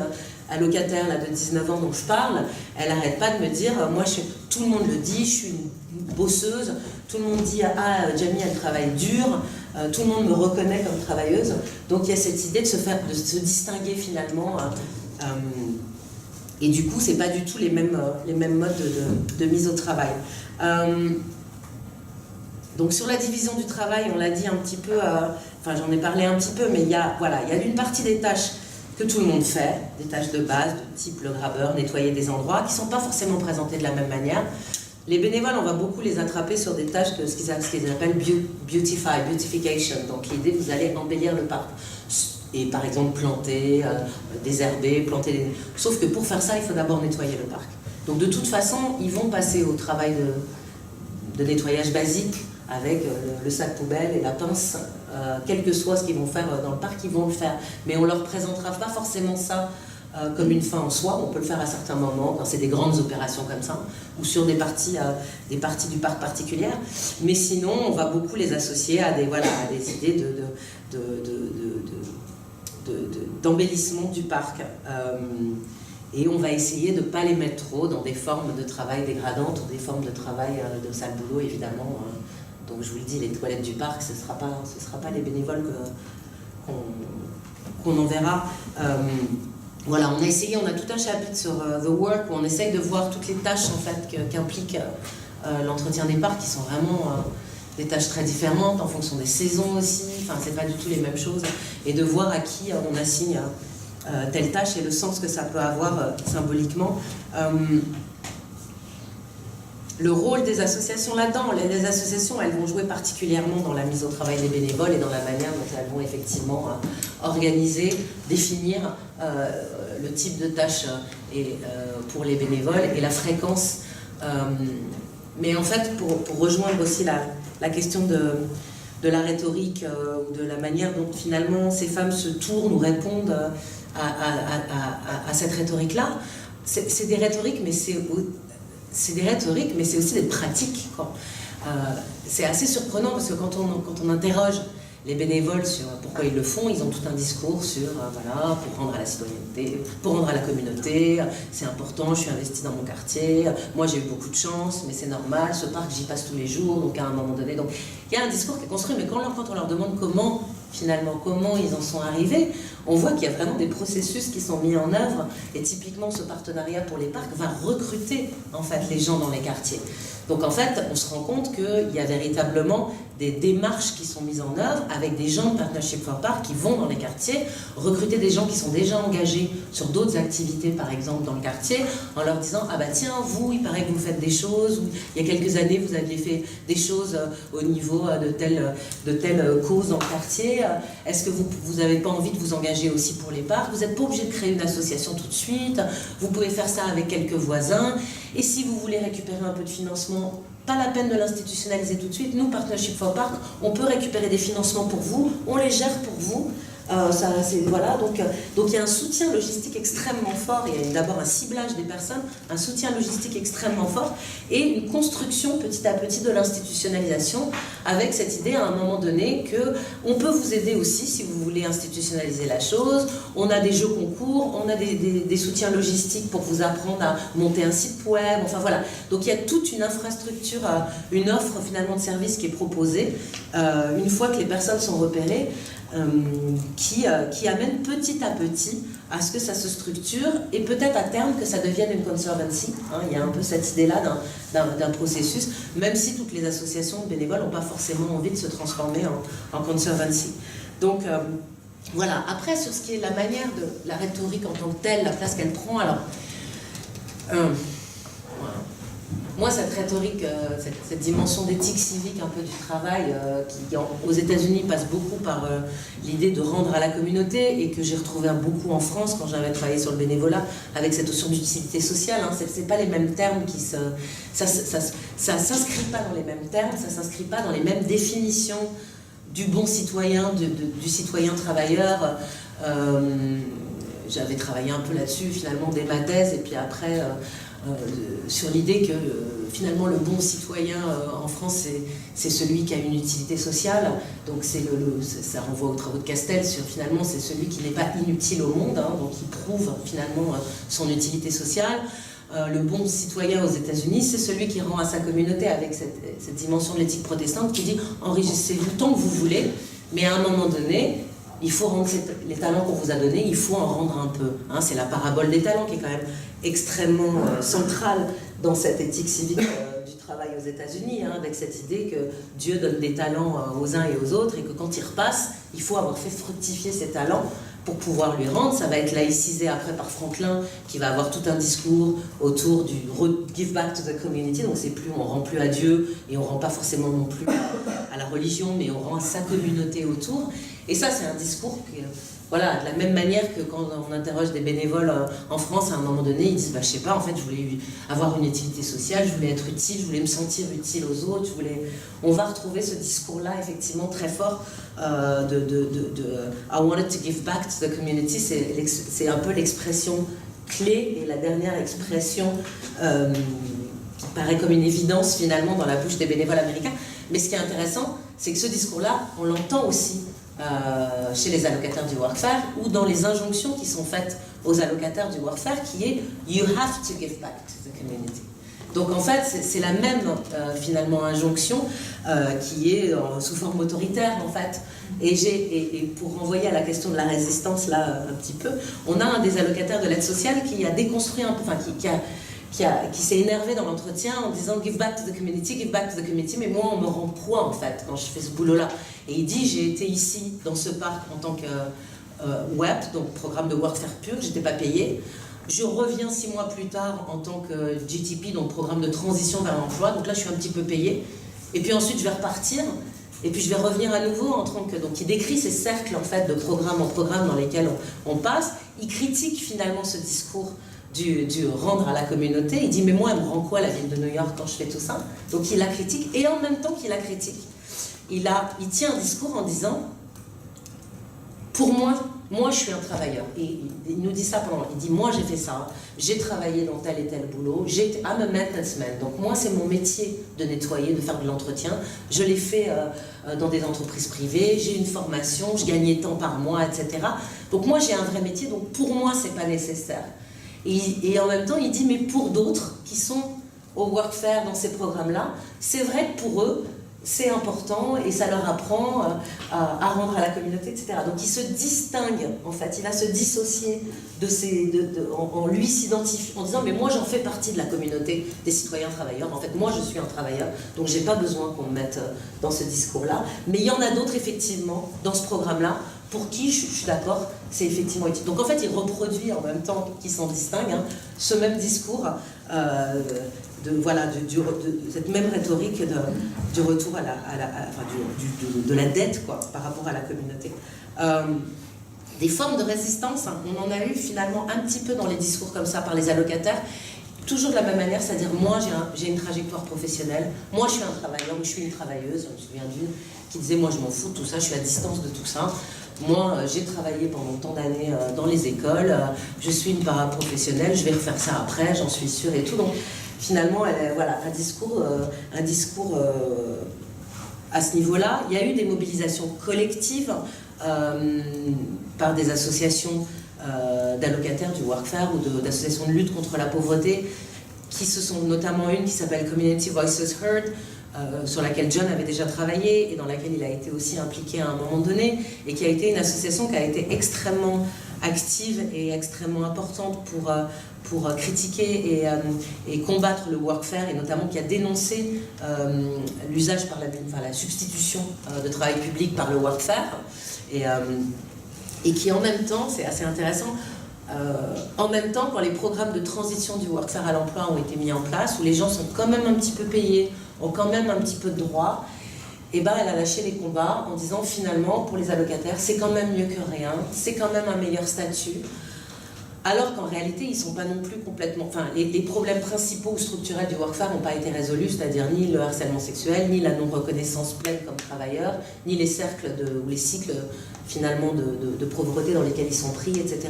allocataire là, de 19 ans dont je parle, elle n'arrête pas de me dire, moi, tout le monde le dit, je suis une bosseuse, tout le monde dit, ah, Jamie, elle travaille dur, tout le monde me reconnaît comme travailleuse. Donc il y a cette idée de se distinguer finalement. Et du coup, ce n'est pas du tout les mêmes modes de mise au travail. Donc sur la division du travail, on l'a dit un petit peu, enfin j'en ai parlé un petit peu, mais il y a une partie des tâches que tout le monde fait, des tâches de base, de type le grabeur, nettoyer des endroits, qui ne sont pas forcément présentées de la même manière. Les bénévoles, on va beaucoup les attraper sur des tâches ce qu'ils appellent beautification. Donc l'idée, vous allez embellir le parc. Et par exemple planter, désherber, Sauf que pour faire ça, il faut d'abord nettoyer le parc. Donc de toute façon, ils vont passer au travail de nettoyage basique, avec le sac poubelle et la pince, quel que soit ce qu'ils vont faire dans le parc, ils vont le faire. Mais on ne leur présentera pas forcément ça comme une fin en soi. On peut le faire à certains moments, quand c'est des grandes opérations comme ça, ou sur des parties du parc particulières. Mais sinon, on va beaucoup les associer à des idées d'embellissement du parc. Et on va essayer de ne pas les mettre trop dans des formes de travail dégradantes ou des formes de travail de sale boulot, évidemment. Donc je vous le dis, les toilettes du parc, ce ne sera pas les bénévoles qu'on enverra. Voilà, on a tout un chapitre sur The Work où on essaye de voir toutes les tâches en fait qu'implique l'entretien des parcs, qui sont vraiment des tâches très différentes en fonction des saisons aussi. Enfin, c'est pas du tout les mêmes choses. Et de voir à qui on assigne telle tâche et le sens que ça peut avoir symboliquement. Le rôle des associations là-dedans, les associations, elles vont jouer particulièrement dans la mise au travail des bénévoles et dans la manière dont elles vont effectivement organiser, définir le type de tâches pour les bénévoles et la fréquence. Mais en fait, pour rejoindre aussi la question de la rhétorique ou de la manière dont finalement ces femmes se tournent ou répondent à cette rhétorique-là, c'est des rhétoriques, mais c'est aussi des pratiques, quoi. C'est assez surprenant parce que quand on interroge les bénévoles sur pourquoi ils le font, ils ont tout un discours sur pour rendre à la citoyenneté, pour rendre à la communauté, c'est important, je suis investie dans mon quartier, moi j'ai eu beaucoup de chance, mais c'est normal, ce parc j'y passe tous les jours, donc à un moment donné, donc il y a un discours qui est construit, mais quand on leur demande comment ils en sont arrivés, on voit qu'il y a vraiment des processus qui sont mis en œuvre, et typiquement ce partenariat pour les parcs va recruter en fait les gens dans les quartiers. Donc en fait, on se rend compte qu'il y a véritablement des démarches qui sont mises en œuvre avec des gens de Partnership for Parks qui vont dans les quartiers, recruter des gens qui sont déjà engagés sur d'autres activités, par exemple, dans le quartier, en leur disant « Ah bah tiens, vous, il paraît que vous faites des choses, ou il y a quelques années, vous aviez fait des choses au niveau de telle cause dans le quartier, est-ce que vous n'avez pas envie de vous engager aussi pour les parcs? Vous n'êtes pas obligé de créer une association tout de suite, vous pouvez faire ça avec quelques voisins, et si vous voulez récupérer un peu de financement, pas la peine de l'institutionnaliser tout de suite. Nous, Partnership for Parks, on peut récupérer des financements pour vous, on les gère pour vous. Donc il y a un soutien logistique extrêmement fort, il y a d'abord un ciblage des personnes, un soutien logistique extrêmement fort et une construction petit à petit de l'institutionnalisation avec cette idée à un moment donné qu'on peut vous aider aussi si vous voulez institutionnaliser la chose. On a des jeux concours, on a des soutiens logistiques pour vous apprendre à monter un site web, enfin voilà. Donc il y a toute une infrastructure, une offre finalement de services qui est proposée une fois que les personnes sont repérées, qui amène petit à petit à ce que ça se structure et peut-être à terme que ça devienne une conservancy. Il y a un peu cette idée-là d'un processus, même si toutes les associations de bénévoles n'ont pas forcément envie de se transformer en conservancy. Donc voilà. Après, sur ce qui est la manière de la rhétorique en tant que telle, la place qu'elle prend, alors moi, cette rhétorique, cette dimension d'éthique civique un peu du travail, qui aux États-Unis passe beaucoup par l'idée de rendre à la communauté et que j'ai retrouvé beaucoup en France quand j'avais travaillé sur le bénévolat avec cette notion d'utilité sociale. C'est pas les mêmes termes qui ça s'inscrit pas dans les mêmes termes, ça s'inscrit pas dans les mêmes définitions du bon citoyen, du citoyen travailleur. J'avais travaillé un peu là-dessus finalement dès ma thèse et puis après sur l'idée que finalement le bon citoyen en France c'est celui qui a une utilité sociale, donc ça renvoie aux travaux de Castel sur finalement c'est celui qui n'est pas inutile au monde, donc qui prouve finalement son utilité sociale. Le bon citoyen aux États-Unis, c'est celui qui rend à sa communauté avec cette dimension de l'éthique protestante qui dit enrichissez-vous tant que vous voulez, mais à un moment donné il faut rendre les talents qu'on vous a donnés, il faut en rendre un peu. C'est la parabole des talents qui est quand même extrêmement centrale dans cette éthique civique du travail aux États-Unis, avec cette idée que Dieu donne des talents aux uns et aux autres et que quand il repasse, il faut avoir fait fructifier ces talents pour pouvoir lui rendre. Ça va être laïcisé après par Franklin qui va avoir tout un discours autour du give back to the community, donc c'est plus, on rend plus à Dieu et on rend pas forcément non plus à la religion, mais on rend à sa communauté autour. Et ça, c'est un discours que, voilà, de la même manière que quand on interroge des bénévoles en France, à un moment donné, ils disent, je sais pas, en fait, je voulais avoir une utilité sociale, je voulais être utile, je voulais me sentir utile aux autres, On va retrouver ce discours-là, effectivement, très fort I wanted to give back to the community, c'est un peu l'expression clé et la dernière expression qui paraît comme une évidence, finalement, dans la bouche des bénévoles américains. Mais ce qui est intéressant, c'est que ce discours-là, on l'entend aussi chez les allocataires du workfare ou dans les injonctions qui sont faites aux allocataires du workfare qui est « you have to give back to the community ». Donc en fait, c'est la même finalement injonction qui est sous forme autoritaire en fait. Et pour renvoyer à la question de la résistance là un petit peu, on a un des allocataires de l'aide sociale qui a déconstruit un peu, enfin qui s'est énervé dans l'entretien en disant « give back to the community », mais moi on me rend quoi en fait quand je fais ce boulot-là? Et il dit « j'ai été ici dans ce parc en tant que WEP, donc programme de workfare pur, j'étais pas payé. Je reviens 6 mois plus tard en tant que GTP, donc programme de transition vers l'emploi, donc là je suis un petit peu payé. Et puis ensuite je vais repartir, et puis je vais revenir à nouveau en tant que... Donc il décrit ces cercles en fait de programme en programme dans lesquels on passe. Il critique finalement ce discours du rendre à la communauté. Il dit mais moi elle me rend quoi la ville de New York quand je fais tout ça? Donc il la critique, et en même temps qu'il la critique, il tient un discours en disant pour moi je suis un travailleur. Et il nous dit ça pendant... Il dit, moi j'ai fait ça, j'ai travaillé dans tel et tel boulot, I'm a maintenance man. Donc moi c'est mon métier de nettoyer, de faire de l'entretien. Je l'ai fait dans des entreprises privées, j'ai une formation, je gagnais tant par mois, etc. Donc moi j'ai un vrai métier, donc pour moi c'est pas nécessaire. Et en même temps il dit, mais pour d'autres qui sont au workfare dans ces programmes-là, c'est vrai que pour eux, c'est important et ça leur apprend à rendre à la communauté, etc. Donc il se distingue, en fait, il va se dissocier en lui s'identifiant, en disant mais moi j'en fais partie de la communauté des citoyens travailleurs, en fait moi je suis un travailleur, donc j'ai pas besoin qu'on me mette dans ce discours-là. Mais il y en a d'autres effectivement dans ce programme-là pour qui, je suis d'accord, c'est effectivement utile. Donc en fait il reproduit en même temps qu'il s'en distingue ce même discours de cette même rhétorique du retour de la dette quoi, par rapport à la communauté. Des formes de résistance, on en a eu finalement un petit peu dans les discours comme ça par les allocataires, toujours de la même manière, c'est-à-dire moi j'ai une trajectoire professionnelle, moi je suis un travailleur ou je suis une travailleuse, je me souviens d'une qui disait moi je m'en fous de tout ça, je suis à distance de tout ça. Moi, j'ai travaillé pendant tant d'années dans les écoles, je suis une paraprofessionnelle, je vais refaire ça après, j'en suis sûre et tout. Donc, finalement, voilà, un discours à ce niveau-là. Il y a eu des mobilisations collectives par des associations d'allocataires du workfare ou d'associations de lutte contre la pauvreté, qui se sont notamment une qui s'appelle Community Voices Heard, sur laquelle John avait déjà travaillé et dans laquelle il a été aussi impliqué à un moment donné, et qui a été une association qui a été extrêmement active et extrêmement importante pour critiquer et combattre le workfare, et notamment qui a dénoncé l'usage la substitution de travail public par le workfare, et qui en même temps, c'est assez intéressant, en même temps, quand les programmes de transition du workfare à l'emploi ont été mis en place, où les gens sont quand même un petit peu payés, ont quand même un petit peu de droits, et ben elle a lâché les combats en disant finalement pour les allocataires c'est quand même mieux que rien, c'est quand même un meilleur statut, alors qu'en réalité ils sont pas non plus complètement, enfin les problèmes principaux ou structurels du workfare n'ont pas été résolus, c'est-à-dire ni le harcèlement sexuel, ni la non-reconnaissance pleine comme travailleurs, ni les cercles ou les cycles finalement de pauvreté dans lesquels ils sont pris, etc.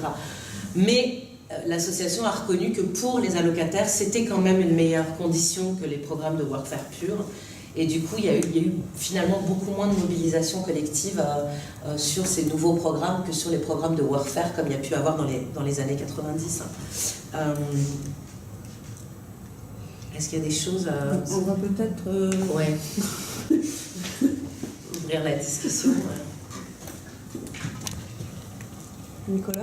Mais l'association a reconnu que pour les allocataires, c'était quand même une meilleure condition que les programmes de workfare pur. Et du coup, il y a eu finalement beaucoup moins de mobilisation collective sur ces nouveaux programmes que sur les programmes de workfare, comme il y a pu avoir dans les années 90. Est-ce qu'il y a des choses à... On va peut-être... Ouais. Ouvrir la discussion. Nicolas ?